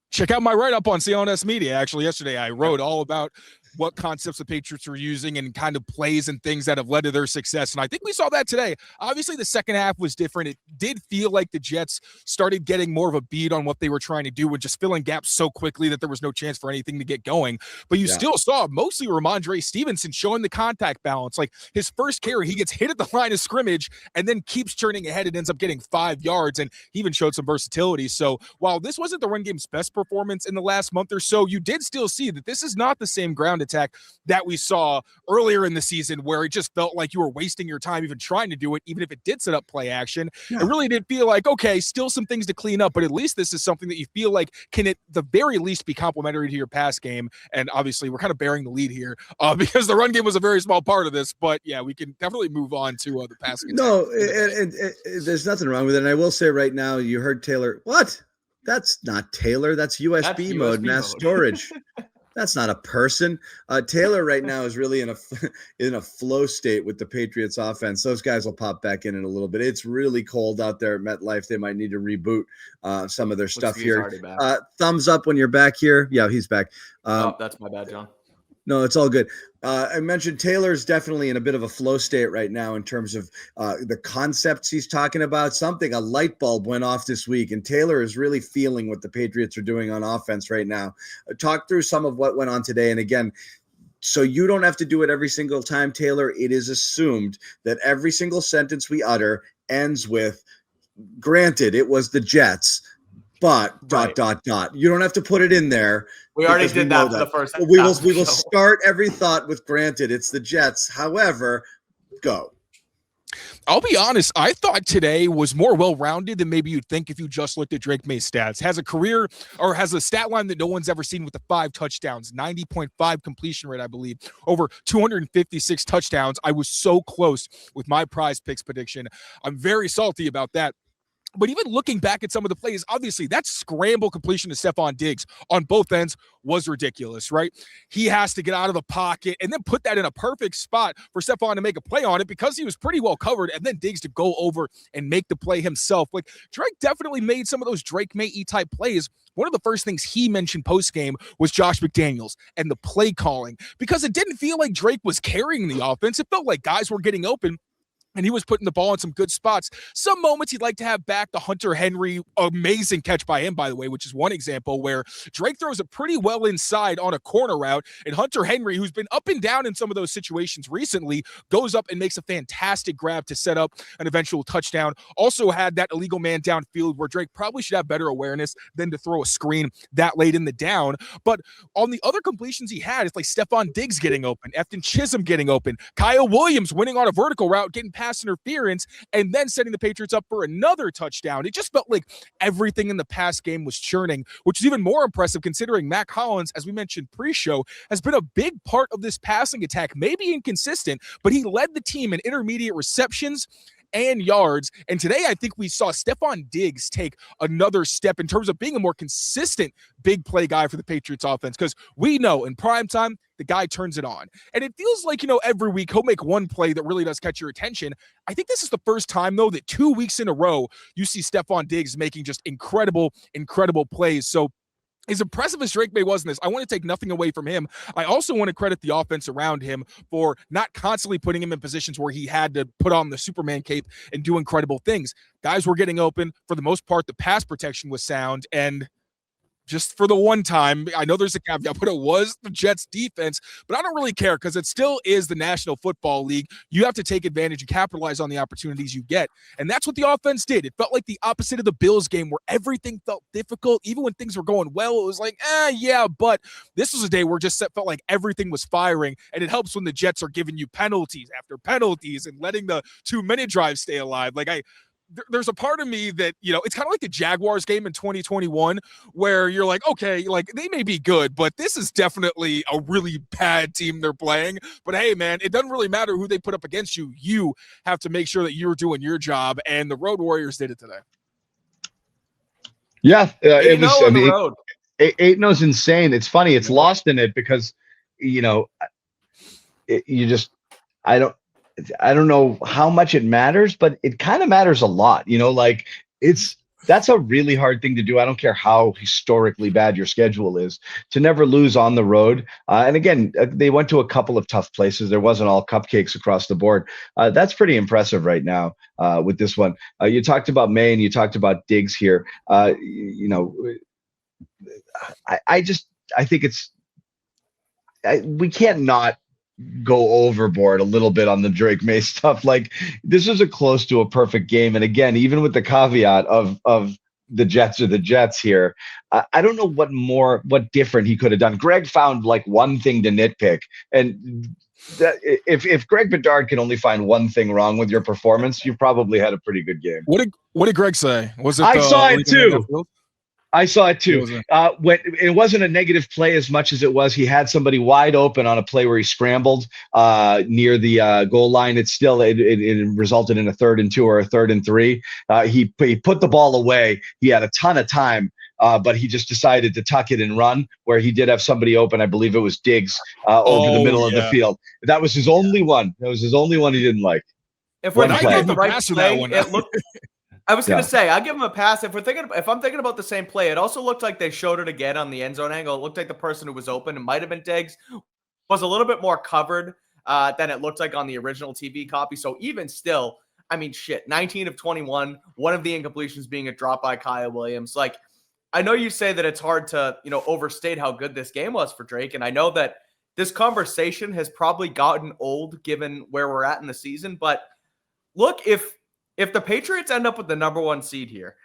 Check out my write-up on CLNS Media. Actually, yesterday I wrote all about what concepts the Patriots were using and kind of plays and things that have led to their success. And I think we saw that today. Obviously, the second half was different. It did feel like the Jets started getting more of a beat on what they were trying to do and just filling gaps so quickly that there was no chance for anything to get going. But you still saw mostly Rhamondre Stevenson showing the contact balance. Like, his first carry, he gets hit at the line of scrimmage and then keeps turning ahead and ends up getting 5 yards. And he even showed some versatility. So while this wasn't the run game's best performance in the last month or so, you did still see that this is not the same ground attack that we saw earlier in the season, where it just felt like you were wasting your time even trying to do it, even if it did set up play action. It really did feel like, okay, still some things to clean up, but at least this is something that you feel like can at the very least be complementary to your pass game. And obviously we're kind of bearing the lead here because the run game was a very small part of this, but yeah, we can definitely move on to the passing. No, there's nothing wrong with it. And I will say right now, you heard Taylor. What? That's not Taylor. That's USB mode, mass storage. That's not a person. Taylor right now is really in a flow state with the Patriots offense. Those guys will pop back in a little bit. It's really cold out there at MetLife. They might need to reboot some of their stuff here. Thumbs up when you're back here. Yeah, he's back. That's my bad, John. No, it's all good. I mentioned Taylor's definitely in a bit of a flow state right now in terms of the concepts he's talking about. A light bulb went off this week, and Taylor is really feeling what the Patriots are doing on offense right now. Talk through some of what went on today. And again, so you don't have to do it every single time, Taylor. It is assumed that every single sentence we utter ends with, granted, it was the Jets, but ... You don't have to put it in there. We already did that for the first time. We will start every thought with, granted, it's the Jets. However, go. I'll be honest, I thought today was more well-rounded than maybe you'd think if you just looked at Drake Maye's stats. Has a stat line that no one's ever seen with the 5 touchdowns, 90.5 completion rate, I believe, over 256 touchdowns. I was so close with my Prize Picks prediction. I'm very salty about that. But even looking back at some of the plays, obviously that scramble completion to Stefon Diggs on both ends was ridiculous, right? He has to get out of the pocket and then put that in a perfect spot for Stefon to make a play on it because he was pretty well covered, and then Diggs to go over and make the play himself. Like, Drake definitely made some of those Drake Maye type plays. One of the first things he mentioned post-game was Josh McDaniels and the play calling, because it didn't feel like Drake was carrying the offense. It felt like guys were getting open. and he was putting the ball in some good spots. Some moments he'd like to have back. The Hunter Henry, amazing catch by him, by the way, which is one example where Drake throws it pretty well inside on a corner route, and Hunter Henry, who's been up and down in some of those situations recently, goes up and makes a fantastic grab to set up an eventual touchdown. Also had that illegal man downfield where Drake probably should have better awareness than to throw a screen that late in the down. But on the other completions he had, it's like Stefon Diggs getting open, Efton Chisholm getting open, Kyle Williams winning on a vertical route, getting pass interference, and then setting the Patriots up for another touchdown. It just felt like everything in the pass game was churning, which is even more impressive considering Mac Hollins, as we mentioned pre-show, has been a big part of this passing attack, maybe inconsistent, but he led the team in intermediate receptions and yards. And today, I think we saw Stefon Diggs take another step in terms of being a more consistent big play guy for the Patriots offense, because we know in prime time, the guy turns it on. And it feels like, every week he'll make one play that really does catch your attention. I think this is the first time, though, that 2 weeks in a row, you see Stefon Diggs making just incredible, incredible plays. So as impressive as Drake Maye was in this, I want to take nothing away from him. I also want to credit the offense around him for not constantly putting him in positions where he had to put on the Superman cape and do incredible things. Guys were getting open. For the most part, the pass protection was sound, and just for the one time, I know there's a caveat, but it was the Jets defense, but I don't really care because it still is the National Football League. You have to take advantage and capitalize on the opportunities you get. And that's what the offense did. It felt like the opposite of the Bills game where everything felt difficult. Even when things were going well, it was like, yeah, but this was a day where it just felt like everything was firing. And it helps when the Jets are giving you penalties after penalties and letting the 2-minute drive stay alive. There's a part of me that, it's kind of like the Jaguars game in 2021 where you're like, okay, they may be good, but this is definitely a really bad team they're playing. But hey, man, it doesn't really matter who they put up against you. You have to make sure that you're doing your job, and the Road Warriors did it today. Yeah, it was. On the road. 8-0 is insane. It's funny. It's lost in it because, I don't know how much it matters, but it kind of matters a lot. That's a really hard thing to do. I don't care how historically bad your schedule is, to never lose on the road. And again, they went to a couple of tough places. There wasn't all cupcakes across the board. That's pretty impressive right now with this one. You talked about Maye and you talked about Diggs here. I think we can't not go overboard a little bit on the Drake Maye stuff. This was a close to a perfect game. And again, even with the caveat of the Jets are the Jets here, I don't know what different he could have done. Greg found one thing to nitpick. And if Greg Bedard can only find one thing wrong with your performance, you probably had a pretty good game. What did Greg say? Was it? I saw it too. When it wasn't a negative play as much as it was he had somebody wide open on a play where he scrambled near the goal line. It resulted in a 3rd and 2 or a 3rd and 3. He put the ball away. He had a ton of time, but he just decided to tuck it and run where he did have somebody open. I believe it was Diggs over the middle of the field. That was his only one. That was his only one he didn't like. If we're thinking about the right play, it looked. I was going to say, I'll give him a pass. If I'm thinking about the same play, it also looked like they showed it again on the end zone angle. It looked like the person who was open, it might have been Diggs, was a little bit more covered than it looked like on the original TV copy. So even still, 19 of 21, one of the incompletions being a drop by Kyle Williams. I know you say that it's hard to, overstate how good this game was for Drake. And I know that this conversation has probably gotten old given where we're at in the season. But look, if the Patriots end up with the number 1 seed here,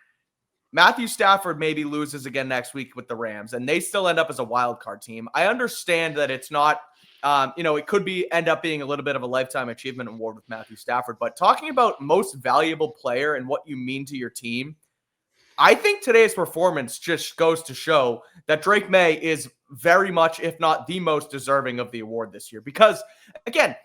Matthew Stafford maybe loses again next week with the Rams, and they still end up as a wild card team. I understand that it's not, it could end up being a little bit of a lifetime achievement award with Matthew Stafford. But talking about most valuable player and what you mean to your team, I think today's performance just goes to show that Drake Maye is very much, if not the most deserving of the award this year. Because, again,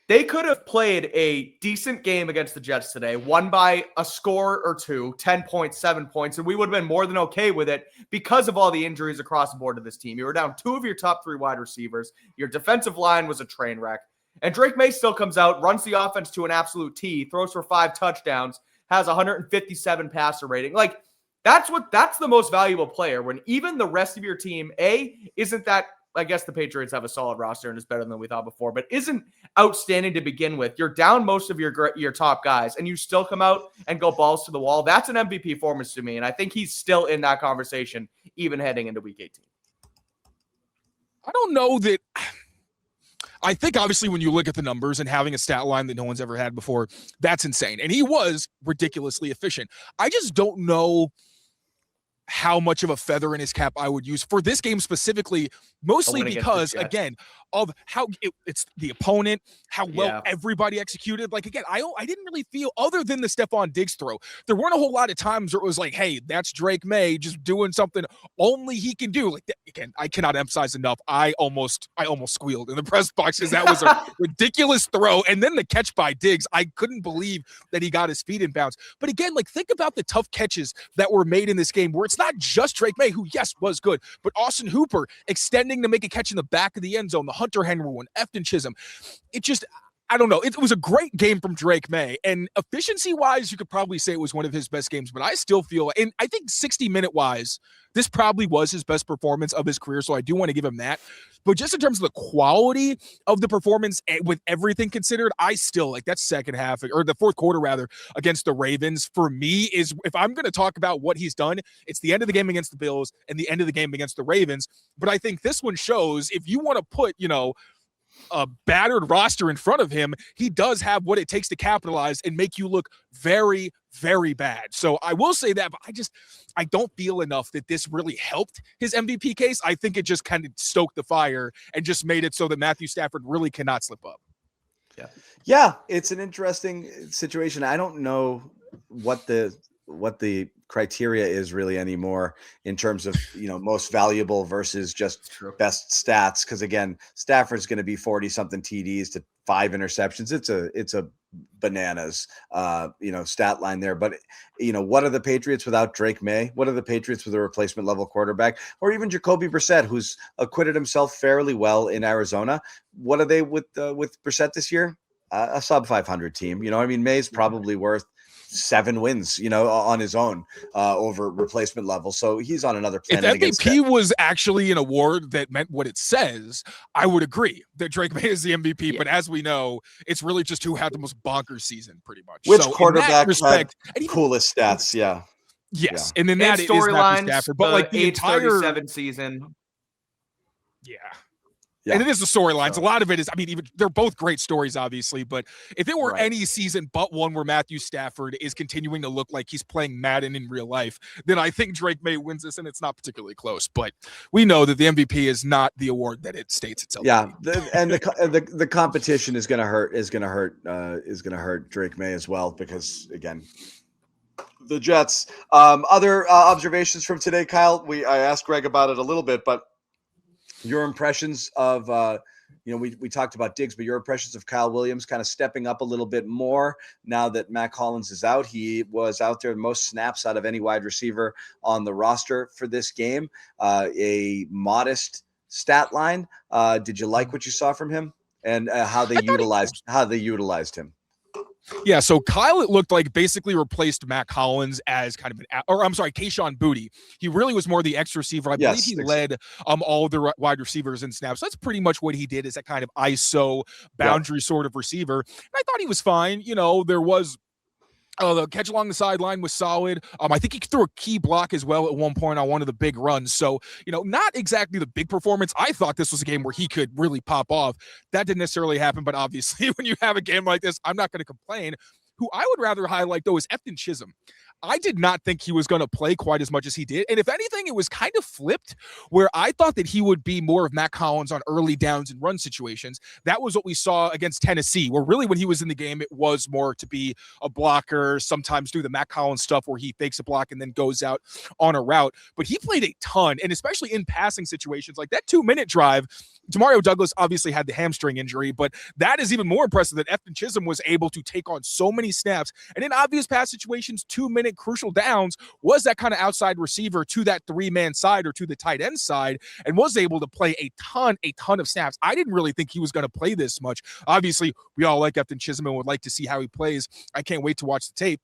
they could have played a decent game against the Jets today, won by a score or 2, 10 points, 7 points, and we would have been more than okay with it because of all the injuries across the board to this team. You were down 2 of your top 3 wide receivers. Your defensive line was a train wreck. And Drake Maye still comes out, runs the offense to an absolute T, throws for 5 touchdowns, has 157 passer rating. That's the most valuable player, when even the rest of your team, isn't that I guess the Patriots have a solid roster and is better than we thought before, but isn't outstanding to begin with. You're down most of your top guys, and you still come out and go balls to the wall. That's an MVP performance to me, and I think he's still in that conversation even heading into Week 18. I don't know that. I think obviously when you look at the numbers and having a stat line that no one's ever had before, that's insane. And he was ridiculously efficient. I just don't know how much of a feather in his cap I would use for this game specifically, mostly because, again, of how it's the opponent, how well everybody executed. Like, again, I didn't really feel, other than the Stefon Diggs throw, there weren't a whole lot of times where it was like, hey, that's Drake Maye just doing something only he can do. Like, again, I cannot emphasize enough. I almost squealed in the press box because that was a ridiculous throw. And then the catch by Diggs, I couldn't believe that he got his feet in bounds. But again, like, think about the tough catches that were made in this game where it's not just Drake Maye, who, yes, was good, but Austin Hooper extending to make a catch in the back of the end zone, the Hunter Henry one, Efton Chisholm. It just, I don't know. It was a great game from Drake Maye, and efficiency-wise, you could probably say it was one of his best games, but I still feel, and I think 60-minute-wise, this probably was his best performance of his career, so I do want to give him that. But just in terms of the quality of the performance, with everything considered, I still, like, that second half, or the fourth quarter, rather, against the Ravens, for me, is, if I'm going to talk about what he's done, it's the end of the game against the Bills and the end of the game against the Ravens. But I think this one shows, if you want to put, a battered roster in front of him, he does have what it takes to capitalize and make you look very, very bad. So I will say that, but I don't feel enough that this really helped his MVP case. I think it just kind of stoked the fire and just made it so that Matthew Stafford really cannot slip up. Yeah, it's an interesting situation. I don't know what the criteria is really anymore in terms of, most valuable versus just best stats. Cause again, Stafford's going to be 40 something TDs to 5 interceptions. It's a bananas, stat line there. But, what are the Patriots without Drake Maye? What are the Patriots with a replacement level quarterback, or even Jacoby Brissett, who's acquitted himself fairly well in Arizona? What are they with Brissett this year? A sub 500 team. Maye's probably worth 7 wins, on his own over replacement level. So he's on another planet. If MVP was actually an award that meant what it says, I would agree that Drake Maye is the MVP. Yeah. But as we know, it's really just who had the most bonkers season, pretty much. Which quarterback had coolest stats? Yeah. Yes. Yeah. And then that is Matthew Stafford. But like the entire 37 season. Yeah. Yeah. And it is the storylines. A lot of it is, even they're both great stories, obviously. But if it were any season but one where Matthew Stafford is continuing to look like he's playing Madden in real life, then I think Drake Maye wins this, and it's not particularly close. But we know that the MVP is not the award that it states itself. Yeah, the competition is going to hurt Drake Maye as well, because again, the Jets. Other observations from today, Kyle. I asked Greg about it a little bit, but your impressions of, we talked about Diggs, but your impressions of Kyle Williams kind of stepping up a little bit more now that Mac Hollins is out. He was out there most snaps out of any wide receiver on the roster for this game. A modest stat line. Did you like what you saw from him and how they utilized him? Yeah, so Kyle, it looked like, basically replaced Mac Hollins as kind of Kayshon Boutte. He really was more the X receiver. I believe he led all of the wide receivers in snaps. So that's pretty much what he did, is that kind of ISO boundary sort of receiver. And I thought he was fine. There was the catch along the sideline was solid. I think he threw a key block as well at one point on one of the big runs. So, not exactly the big performance. I thought this was a game where he could really pop off. That didn't necessarily happen, but obviously when you have a game like this, I'm not going to complain. Who I would rather highlight, though, is Efton Chisholm. I did not think he was going to play quite as much as he did. And if anything, it was kind of flipped, where I thought that he would be more of Mac Hollins on early downs and run situations. That was what we saw against Tennessee, where really when he was in the game, it was more to be a blocker, sometimes do the Mac Hollins stuff where he fakes a block and then goes out on a route. But he played a ton, and especially in passing situations, like that 2-minute drive. Demario Douglas obviously had the hamstring injury, but that is even more impressive that Efton Chisholm was able to take on so many snaps. And in obvious pass situations, 2-minute crucial downs, was that kind of outside receiver to that 3-man side or to the tight end side, and was able to play a ton of snaps. I didn't really think he was going to play this much. Obviously, we all like Efton Chisholm and would like to see how he plays. I can't wait to watch the tape.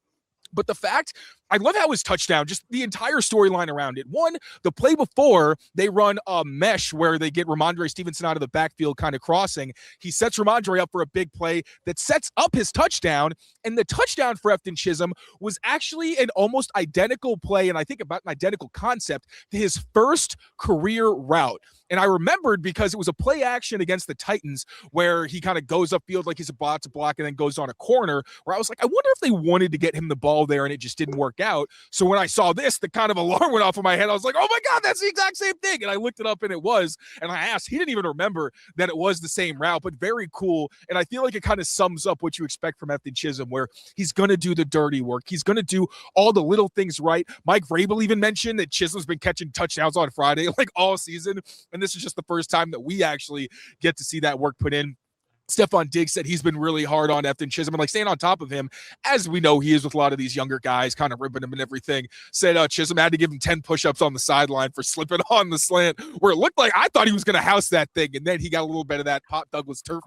But the fact, I love how his touchdown, just the entire storyline around it. One, the play before, they run a mesh where they get Rhamondre Stevenson out of the backfield kind of crossing. He sets Rhamondre up for a big play that sets up his touchdown, and the touchdown for Efton Chisholm was actually an almost identical play, and I think about an identical concept to his first career route. And I remembered because it was a play action against the Titans where he kind of goes upfield like he's about to block and then goes on a corner, where I was like, I wonder if they wanted to get him the ball there and it just didn't work out. So when I saw this, the kind of alarm went off in my head. I was like, oh my God, that's the exact same thing. And I looked it up and it was, and I asked, he didn't even remember that it was the same route, but very cool. And I feel like it kind of sums up what you expect from Efton Chisholm, where he's going to do the dirty work. He's going to do all the little things right. Mike Vrabel even mentioned that Chisholm's been catching touchdowns on Friday, like all season. And this is just the first time that we actually get to see that work put in. Stefon Diggs said he's been really hard on Efton Chisholm and like staying on top of him, as we know he is with a lot of these younger guys, kind of ripping him and everything. Said Chisholm had to give him 10 push-ups on the sideline for slipping on the slant, where it looked like I thought he was going to house that thing, and then he got a little bit of that Pop Douglas turf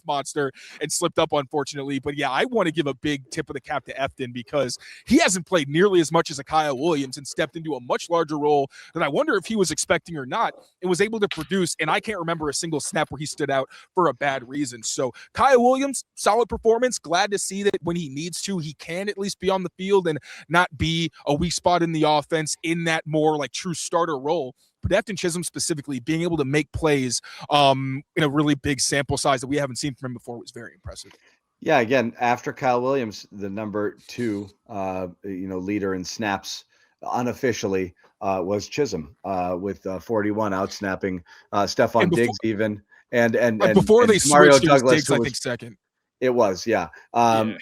monster and slipped up, unfortunately. But yeah, I want to give a big tip of the cap to Efton because he hasn't played nearly as much as a Kyle Williams and stepped into a much larger role that I wonder if he was expecting or not, and was able to produce. And I can't remember a single snap where he stood out for a bad reason. So Kyle Williams, solid performance. Glad to see that when he needs to, he can at least be on the field and not be a weak spot in the offense in that more like true starter role. But Efton Chisholm specifically being able to make plays in a really big sample size that we haven't seen from him before was very impressive. Yeah, again, after Kyle Williams, the number 2 leader in snaps unofficially was Chisholm with 41 outsnapping Stefon Diggs even. And before they Demario switched, Douglas, Diggs, I think second. It was, yeah. But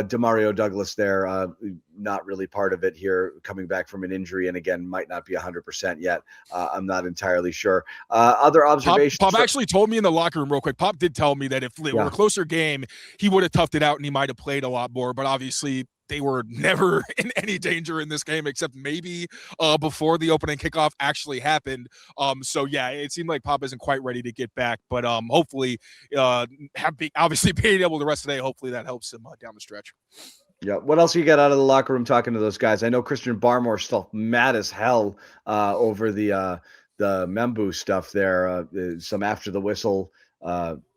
Demario Douglas there, not really part of it here, coming back from an injury, and again, might not be 100% yet. I'm not entirely sure. Other observations. Pop actually told me in the locker room real quick. Pop did tell me that if it were a closer game, he would have toughed it out and he might have played a lot more. But obviously, they were never in any danger in this game, except maybe before the opening kickoff actually happened. So yeah, it seemed like Pop isn't quite ready to get back, but hopefully, obviously being able to rest today, hopefully that helps him down the stretch. Yeah. What else you got out of the locker room talking to those guys? I know Christian Barmore still mad as hell over the Membu stuff there. Some after the whistle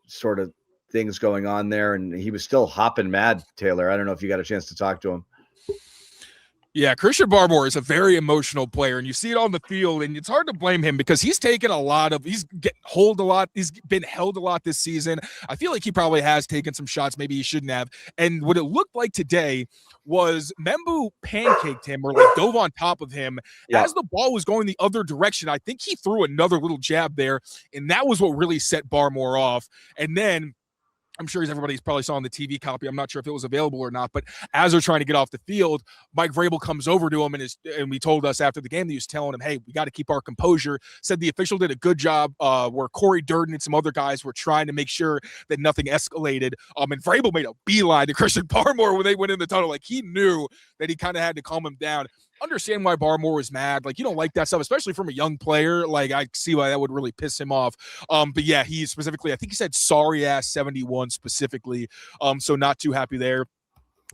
sort of things going on there, and he was still hopping mad. Taylor, I don't know if you got a chance to talk to him. Yeah, Christian Barmore is a very emotional player, and you see it on the field, and it's hard to blame him because he's taken he's getting held a lot. He's been held a lot this season. I feel like he probably has taken some shots maybe he shouldn't have. And what it looked like today was Membu pancaked him or like dove on top of him as the ball was going the other direction. I think he threw another little jab there, and that was what really set Barmore off. And then I'm sure everybody's probably saw on the TV copy. I'm not sure if it was available or not, but as they're trying to get off the field, Mike Vrabel comes over to him and we told us after the game that he was telling him, hey, we got to keep our composure. Said the official did a good job where Corey Durden and some other guys were trying to make sure that nothing escalated. And Vrabel made a beeline to Christian Barmore when they went in the tunnel. Like he knew that he kind of had to calm him down. Understand why Barmore was mad. Like, you don't like that stuff, especially from a young player. Like, I see why that would really piss him off. But yeah, he specifically, I think he said sorry ass 71 specifically. So not too happy there.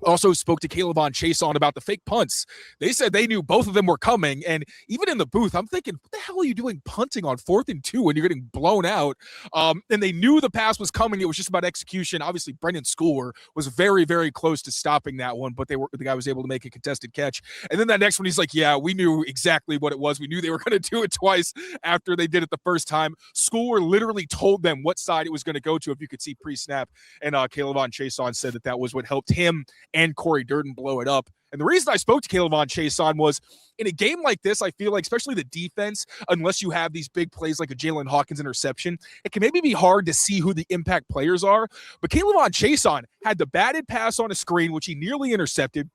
Also spoke to Caleb on Chase on about the fake punts. They said they knew both of them were coming. And even in the booth, I'm thinking, what the hell are you doing punting on 4th and 2 when you're getting blown out? And they knew the pass was coming. It was just about execution. Obviously, Brendan Schooler was very, very close to stopping that one, but the guy was able to make a contested catch. And then that next one, he's like, yeah, we knew exactly what it was. We knew they were going to do it twice after they did it the first time. Schooler literally told them what side it was going to go to if you could see pre-snap. And Caleb on Chase on said that was what helped him and Corey Durden blow it up. And the reason I spoke to Caleb on Chase on was in a game like this, I feel like, especially the defense, unless you have these big plays like a Jalen Hawkins interception, it can maybe be hard to see who the impact players are. But Caleb on Chase on had the batted pass on a screen, which he nearly intercepted.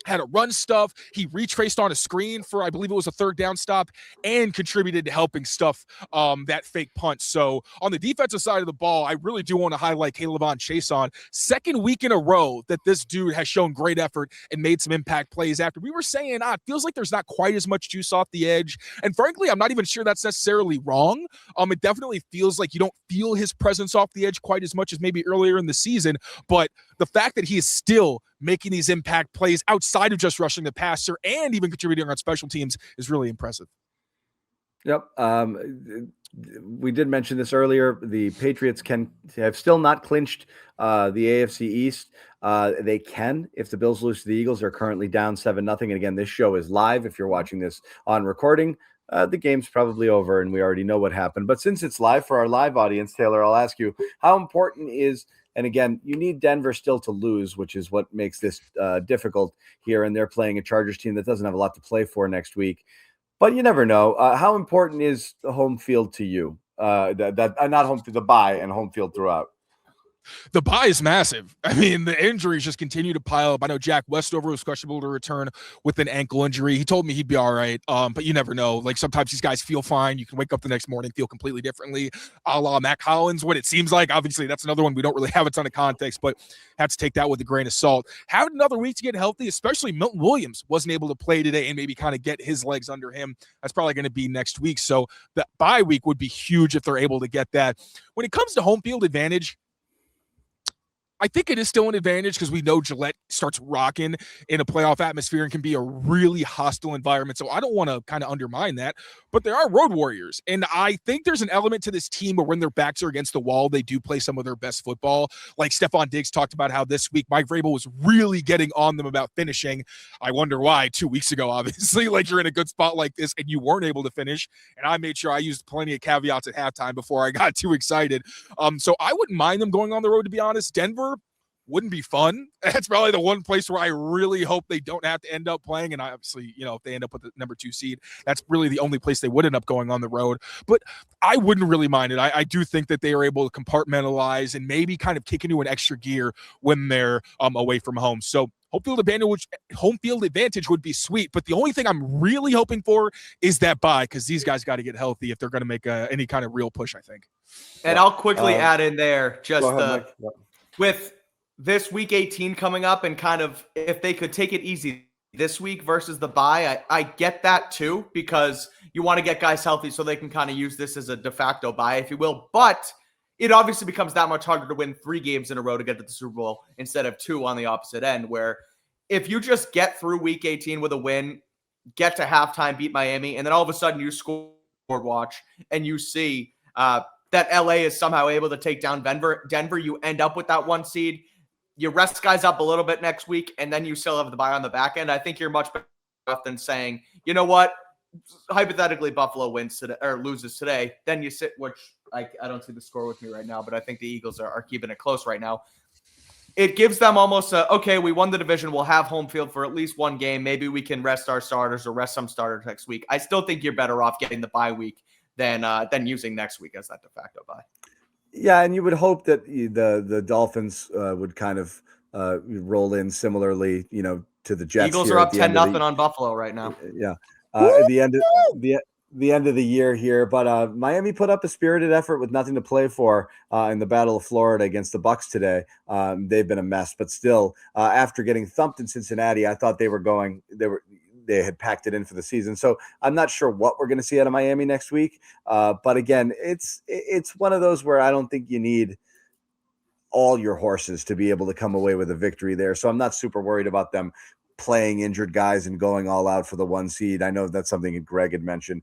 Had a run stuff. He retraced on a screen for, I believe it was a 3rd down stop, and contributed to helping stuff that fake punt. So on the defensive side of the ball, I really do want to highlight Caleb on Chase on. 2nd week in a row that this dude has shown great effort and made some impact plays after we were saying, it feels like there's not quite as much juice off the edge. And frankly, I'm not even sure that's necessarily wrong. It definitely feels like you don't feel his presence off the edge quite as much as maybe earlier in the season, but the fact that he is still making these impact plays outside of just rushing the passer and even contributing on special teams is really impressive. Yep. We did mention this earlier. The Patriots have still not clinched the AFC East. They can if the Bills lose to the Eagles. They're currently down 7-0. And again, this show is live. If you're watching this on recording, the game's probably over and we already know what happened. But since it's live for our live audience, Taylor, I'll ask you, how important is, and again, you need Denver still to lose, which is what makes this difficult here. And they're playing a Chargers team that doesn't have a lot to play for next week. But you never know. How important is the home field to you? Not home field, the bye and home field throughout. The bye is massive. I mean, the injuries just continue to pile up. I know Jack Westover was questionable to return with an ankle injury. He told me he'd be all right, but you never know. Like, sometimes these guys feel fine. You can wake up the next morning, feel completely differently, a la Mac Hollins, what it seems like. Obviously, that's another one we don't really have a ton of context, but have to take that with a grain of salt. Having another week to get healthy, especially Milton Williams wasn't able to play today and maybe kind of get his legs under him. That's probably going to be next week. So the bye week would be huge if they're able to get that. When it comes to home field advantage, I think it is still an advantage because we know Gillette starts rocking in a playoff atmosphere and can be a really hostile environment. So I don't want to kind of undermine that, but there are road warriors. And I think there's an element to this team where when their backs are against the wall, they do play some of their best football. Like Stefon Diggs talked about how this week Mike Vrabel was really getting on them about finishing. I wonder why 2 weeks ago, obviously, like you're in a good spot like this and you weren't able to finish. And I made sure I used plenty of caveats at halftime before I got too excited. So I wouldn't mind them going on the road, to be honest. Denver wouldn't be fun. That's probably the one place where I really hope they don't have to end up playing. And obviously, you know, if they end up with the number 2 seed, that's really the only place they would end up going on the road. But I wouldn't really mind it. I do think that they are able to compartmentalize and maybe kind of kick into an extra gear when they're away from home. So home field advantage would be sweet. But the only thing I'm really hoping for is that bye, because these guys got to get healthy if they're going to make any kind of real push, I think. And I'll quickly add in there just with this week 18 coming up and kind of if they could take it easy this week versus the bye, I get that too, because you want to get guys healthy so they can kind of use this as a de facto bye, if you will. But it obviously becomes that much harder to win 3 games in a row to get to the Super Bowl instead of 2 on the opposite end, where if you just get through week 18 with a win, get to halftime, beat Miami, and then all of a sudden you score watch and you see that LA is somehow able to take down Denver, you end up with that 1 seed. You rest guys up a little bit next week, and then you still have the bye on the back end. I think you're much better off than saying, you know what, hypothetically Buffalo wins today or loses today. Then you sit, which I don't see the score with me right now, but I think the Eagles are keeping it close right now. It gives them almost okay, we won the division. We'll have home field for at least 1 game. Maybe we can rest our starters or rest some starters next week. I still think you're better off getting the bye week than using next week as that de facto bye. Yeah, and you would hope that the Dolphins would kind of roll in similarly, you know, to the Jets. Eagles are up 10-0 on Buffalo right now. Yeah, at the end of the year here, but Miami put up a spirited effort with nothing to play for in the Battle of Florida against the Bucs today. They've been a mess, but still, after getting thumped in Cincinnati, I thought they had packed it in for the season. So I'm not sure what we're going to see out of Miami next week. But again, it's one of those where I don't think you need all your horses to be able to come away with a victory there. So I'm not super worried about them playing injured guys and going all out for the 1 seed. I know that's something that Greg had mentioned.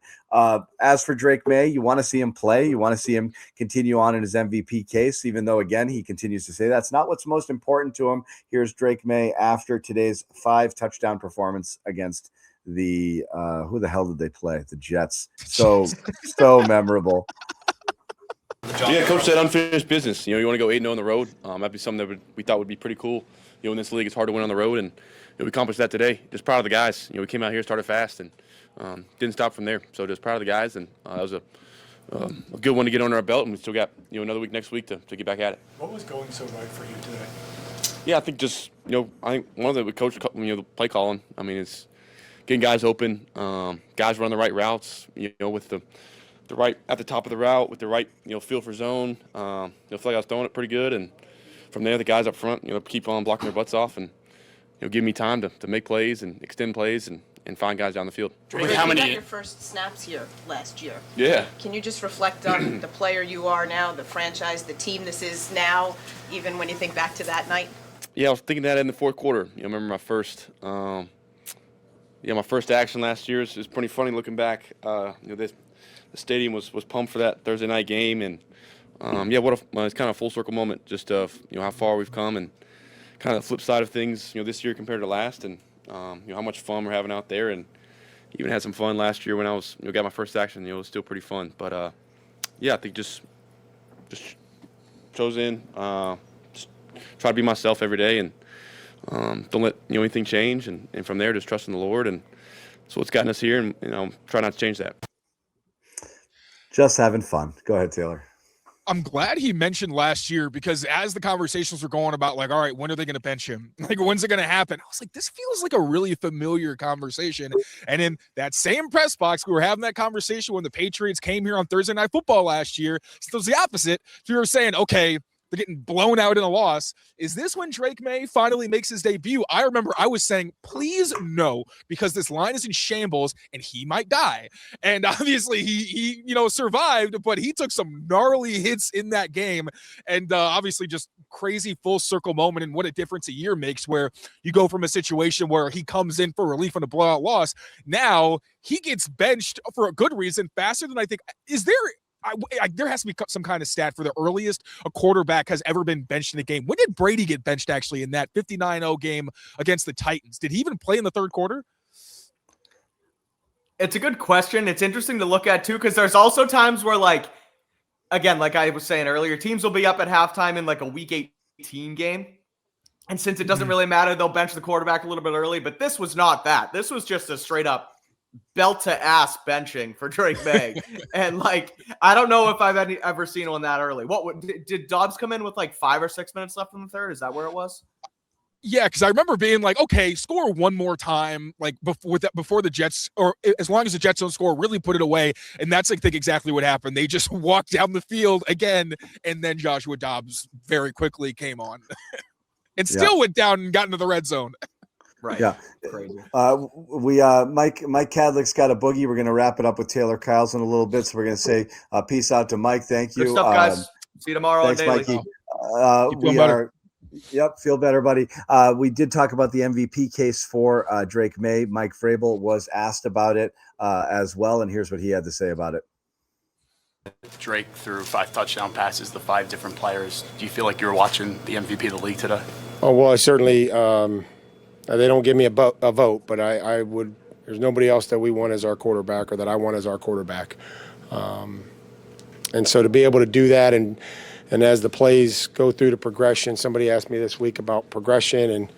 As for Drake Maye, you want to see him play. You want to see him continue on in his MVP case, even though, again, he continues to say that's not what's most important to him. Here's Drake Maye after today's 5-touchdown performance against the who the hell did they play? The Jets. So memorable. Yeah, coach said unfinished business. You know, you want to go 8-0 on the road. That'd be something that we thought would be pretty cool. You know, in this league, it's hard to win on the road, and we accomplished that today. Just proud of the guys. You know, we came out here, started fast, and didn't stop from there. So just proud of the guys, and that was a good one to get under our belt, and we still got another week next week to get back at it. What was going so right for you today? Yeah, I think just I think one of the coach the play calling. I mean, it's getting guys open, guys run the right routes. With the right at the top of the route with the right feel for zone. Feel like I was throwing it pretty good, and from there the guys up front keep on blocking their butts off and give me time to make plays and extend plays and find guys down the field. Drake, how many? You got your first snaps here last year. Yeah. Can you just reflect on the player you are now, the franchise, the team this is now, even when you think back to that night? Yeah, I was thinking that in the fourth quarter. I remember my first, my first action last year is pretty funny looking back. The stadium was pumped for that Thursday night game, and it's kind of a full circle moment, just of how far we've come, and kind of the flip side of things, this year compared to last, and how much fun we're having out there, and even had some fun last year when I was got my first action. It was still pretty fun, but I think just chose in. Try to be myself every day, and don't let anything change, and from there just trusting the Lord, and that's what's gotten us here, and try not to change that. Just having fun. Go ahead, Taylor. I'm glad he mentioned last year, because as the conversations were going about, like, all right, when are they going to bench him? Like, when's it going to happen? I was like, this feels like a really familiar conversation. And in that same press box, we were having that conversation when the Patriots came here on Thursday Night Football last year. So it was the opposite. We were saying, okay, they're getting blown out in a loss. Is this when Drake Maye finally makes his debut? I remember I was saying, please no, because this line is in shambles and he might die. And obviously he survived, but he took some gnarly hits in that game. And obviously just crazy full circle moment, and what a difference a year makes, where you go from a situation where he comes in for relief on a blowout loss. Now he gets benched for a good reason faster than I think. Is there... there has to be some kind of stat for the earliest a quarterback has ever been benched in a game. When did Brady get benched, actually, in that 59-0 game against the Titans? Did he even play in the third quarter? It's a good question. It's interesting to look at, too, because there's also times where, like, again, like I was saying earlier, teams will be up at halftime in, like, a Week 18 game. And since it doesn't really matter, they'll bench the quarterback a little bit early. But this was not that. This was just a straight-up belt to ass benching for Drake Maye. And like, I don't know if I've ever seen one that early. Did Dobbs come in with like 5 or 6 minutes left in the third? Is that where it was? Yeah, because I remember being like, okay, score one more time, like before the Jets, or as long as the Jets don't score, really put it away. And that's, I think, exactly what happened. They just walked down the field again, and then Joshua Dobbs very quickly came on and still went down and got into the red zone. Right. Yeah. Crazy. Mike Kadlic's got a boogie. We're going to wrap it up with Taylor Kyles in a little bit. So we're going to say peace out to Mike. Thank you. Good stuff, guys. See you tomorrow. Thanks, Mikey. Feel better, buddy. We did talk about the MVP case for Drake Maye. Mike Vrabel was asked about it as well. And here's what he had to say about it. Drake threw 5 touchdown passes to 5 different players. Do you feel like you were watching the MVP of the league today? Oh, well, I certainly they don't give me a vote, but I would. There's nobody else that we want as our quarterback, or that I want as our quarterback. And so to be able to do that, and as the plays go through the progression, somebody asked me this week about progression and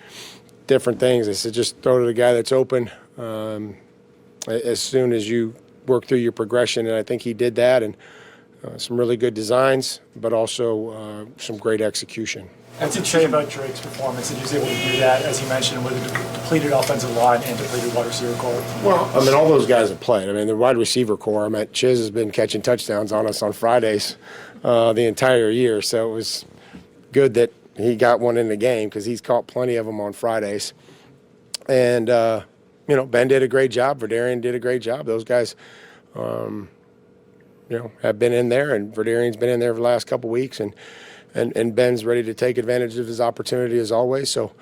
different things. I said, just throw to the guy that's open as soon as you work through your progression. And I think he did that, and some really good designs, but also some great execution. That's a say about Drake's performance, and he was able to do that, as you mentioned, with a depleted offensive line and depleted wide receiver core. Well, I mean, all those guys have played. I mean, the wide receiver core, Chiz has been catching touchdowns on us on Fridays the entire year, so it was good that he got one in the game, because he's caught plenty of them on Fridays. And, Ben did a great job. Verdarian did a great job. Those guys, have been in there, and Verdarian's been in there for the last couple weeks, and Ben's ready to take advantage of his opportunity as always. So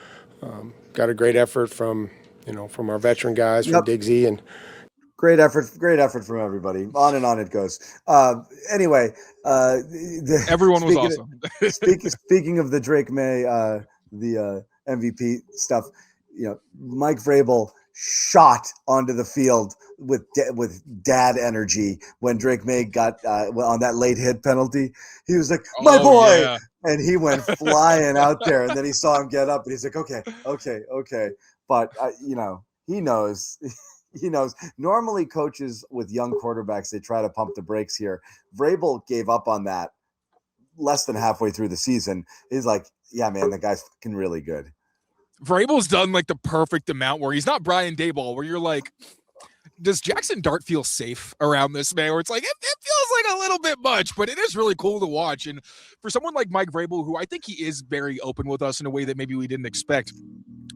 got a great effort from our veteran guys, from Diggsy, and great effort from everybody. On and on it goes. Anyway, everyone was awesome. Speaking of the Drake Maye, the MVP stuff, Mike Vrabel shot onto the field with dad energy when Drake Maye got on that late hit penalty. He was like, my boy. Yeah. And he went flying out there, and then he saw him get up, and he's like, okay. But, he knows. He knows. Normally coaches with young quarterbacks, they try to pump the brakes here. Vrabel gave up on that less than halfway through the season. He's like, yeah, man, the guy's fucking really good. Vrabel's done like the perfect amount where he's not Brian Daboll, where you're like, does Jackson Dart feel safe around this man? Where it's like, it feels like a little bit much, but it is really cool to watch. And for someone like Mike Vrabel, who I think he is very open with us in a way that maybe we didn't expect,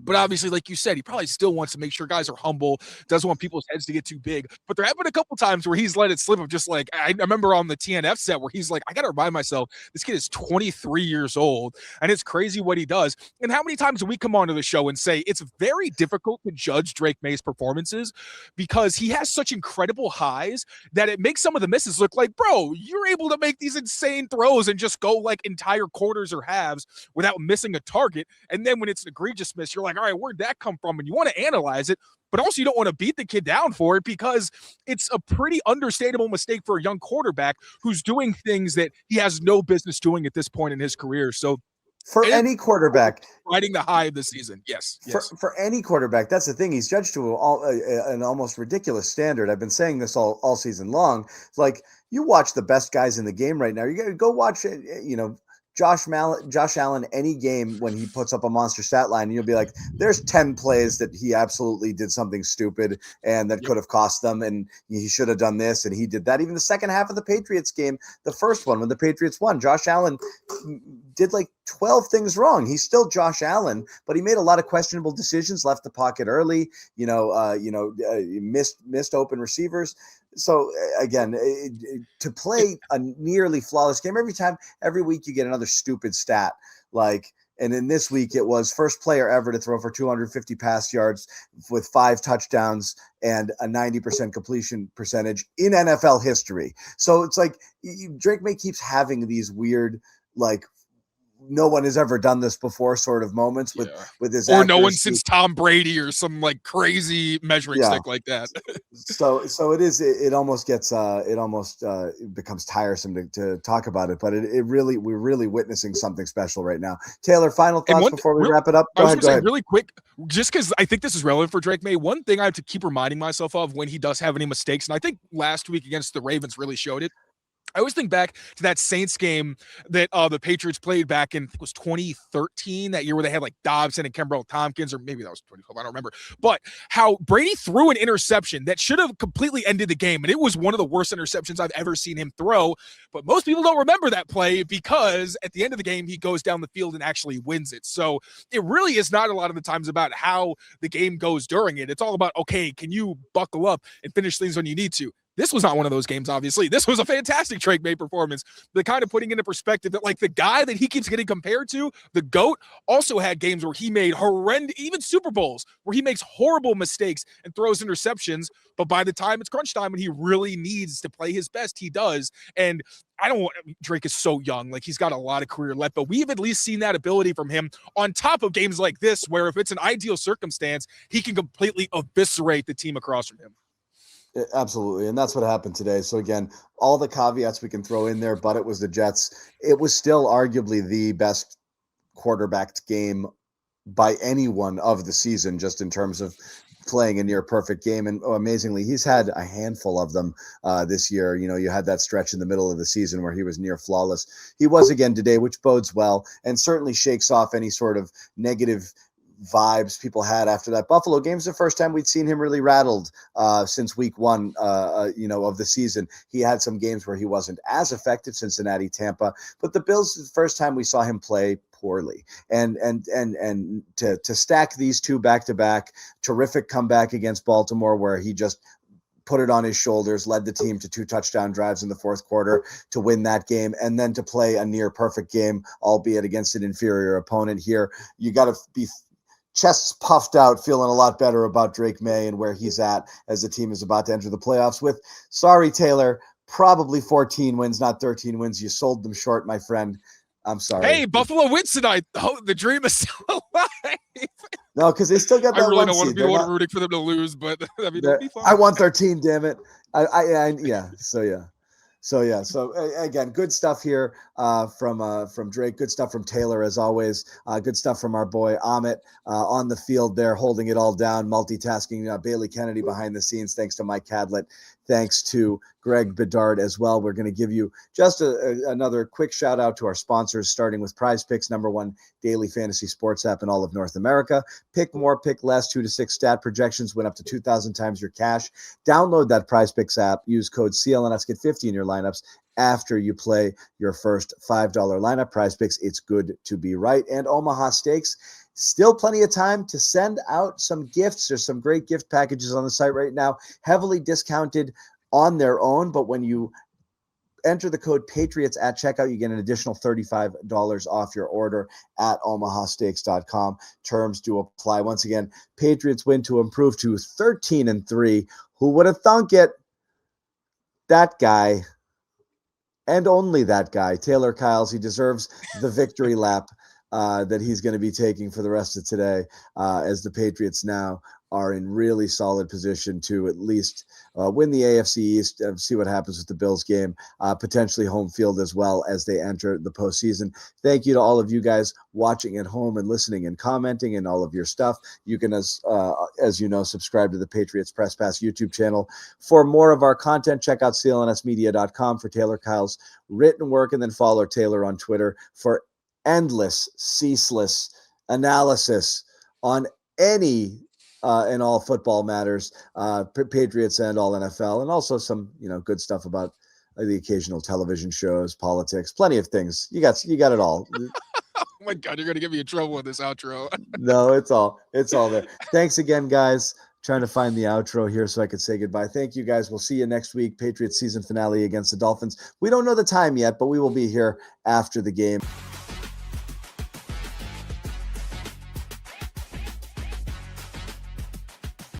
But obviously, like you said, he probably still wants to make sure guys are humble, doesn't want people's heads to get too big. But there have been a couple times where he's let it slip of just like, I remember on the TNF set where he's like, I got to remind myself, this kid is 23 years old, and it's crazy what he does. And how many times do we come onto the show and say it's very difficult to judge Drake Maye's performances because he has such incredible highs that it makes some of the misses look like, bro, you're able to make these insane throws and just go like entire quarters or halves without missing a target. And then when it's an egregious miss, you're like, all right, where'd that come from? And you want to analyze it, but also you don't want to beat the kid down for it because it's a pretty understandable mistake for a young quarterback who's doing things that he has no business doing at this point in his career. So for any quarterback, riding the high of the season, yes. For any quarterback, that's the thing. He's judged to an almost ridiculous standard. I've been saying this all season long. It's like you watch the best guys in the game right now. You got to go watch, Josh Allen, any game when he puts up a monster stat line, and you'll be like, there's 10 plays that he absolutely did something stupid and that could have cost them, and he should have done this, and he did that. Even the second half of the Patriots game, the first one when the Patriots won, Josh Allen did like 12 things wrong. He's still Josh Allen, but he made a lot of questionable decisions, left the pocket early, missed open receivers. So again, to play a nearly flawless game every week you get another stupid stat. And in this week it was first player ever to throw for 250 pass yards with 5 touchdowns and a 90% completion percentage in NFL history. So it's like Drake Maye keeps having these weird, no one has ever done this before sort of moments with his or accuracy. No one since Tom Brady or some crazy measuring stick like that. so it almost gets it becomes tiresome to talk about it, but we're really witnessing something special right now. Taylor, final thoughts before we wrap it up? Go ahead. Really quick, just because I think this is relevant for Drake Maye, one thing I have to keep reminding myself of when he does have any mistakes, and I think last week against the Ravens really showed it. I always think back to that Saints game that the Patriots played back in, I think it was 2013, that year where they had Dobson and Kembrell Tompkins, or maybe that was 2012, I don't remember. But how Brady threw an interception that should have completely ended the game, and it was one of the worst interceptions I've ever seen him throw. But most people don't remember that play because at the end of the game, he goes down the field and actually wins it. So it really is not a lot of the times about how the game goes during it. It's all about, okay, can you buckle up and finish things when you need to? This was not one of those games, obviously. This was a fantastic Drake Maye performance. The kind of putting into perspective that, the guy that he keeps getting compared to, the GOAT, also had games where he made horrendous, even Super Bowls, where he makes horrible mistakes and throws interceptions. But by the time it's crunch time and he really needs to play his best, he does. And Drake is so young. He's got a lot of career left, but we've at least seen that ability from him on top of games like this, where if it's an ideal circumstance, he can completely eviscerate the team across from him. Absolutely. And that's what happened today. So again, all the caveats we can throw in there, but it was the Jets. It was still arguably the best quarterbacked game by anyone of the season, just in terms of playing a near perfect game. And amazingly, he's had a handful of them this year. You had that stretch in the middle of the season where he was near flawless. He was again today, which bodes well and certainly shakes off any sort of negative vibes people had after that Buffalo game. Is the first time we'd seen him really rattled since week 1 of the season. He had some games where he wasn't as effective, Cincinnati, Tampa, but the Bills, the first time we saw him play poorly, and to stack these two back to back, terrific comeback against Baltimore where he just put it on his shoulders, led the team to 2 touchdown drives in the fourth quarter to win that game, and then to play a near perfect game, albeit against an inferior opponent here. You got to be chests puffed out, feeling a lot better about Drake Maye and where he's at as the team is about to enter the playoffs with, sorry, Taylor, probably 14 wins, not 13 wins. You sold them short, my friend. I'm sorry. Hey, Buffalo wins tonight. Oh, the dream is still alive. No, because they still got that. I really don't want to be the one rooting for them to lose, but I mean, it'll be fun. I want 13, damn it. So again, good stuff here from Drake. Good stuff from Taylor as always. Good stuff from our boy Amit on the field there, holding it all down, multitasking. Bailey Kennedy behind the scenes. Thanks to Mike Kadlic. Thanks to Greg Bedard as well. We're going to give you just another quick shout out to our sponsors, starting with Prize Picks, #1 daily fantasy sports app in all of North America. Pick more, pick less, 2 to 6 stat projections, win up to 2,000 times your cash. Download that Prize Picks app. Use code CLNS, get 50 in your lineups. after you play your first $5 lineup. Prize Picks, it's good to be right. And Omaha Steaks, still plenty of time to send out some gifts. There's some great gift packages on the site right now, heavily discounted on their own, but when you enter the code Patriots at checkout, you get an additional $35 off your order at omahasteaks.com. Terms do apply. Once again, Patriots win to improve to 13-3. Who would have thunk it? That guy, and only that guy, Taylor Kyles. He deserves the victory lap that he's going to be taking for the rest of today, as the Patriots now are in really solid position to at least win the AFC East and see what happens with the Bills game, potentially home field as well as they enter the postseason. Thank you to all of you guys watching at home and listening and commenting and all of your stuff. You can, as you know, subscribe to the Patriots Press Pass YouTube channel. For more of our content, check out clnsmedia.com for Taylor Kyle's written work, and then follow Taylor on Twitter for endless, ceaseless analysis on any and all football matters, Patriots and all NFL, and also some, good stuff about the occasional television shows, politics, plenty of things. You got it all. Oh my God, you're gonna get me in trouble with this outro. No, it's all there. Thanks again, guys. Trying to find the outro here so I could say goodbye. Thank you, guys. We'll see you next week. Patriots season finale against the Dolphins. We don't know the time yet, but we will be here after the game.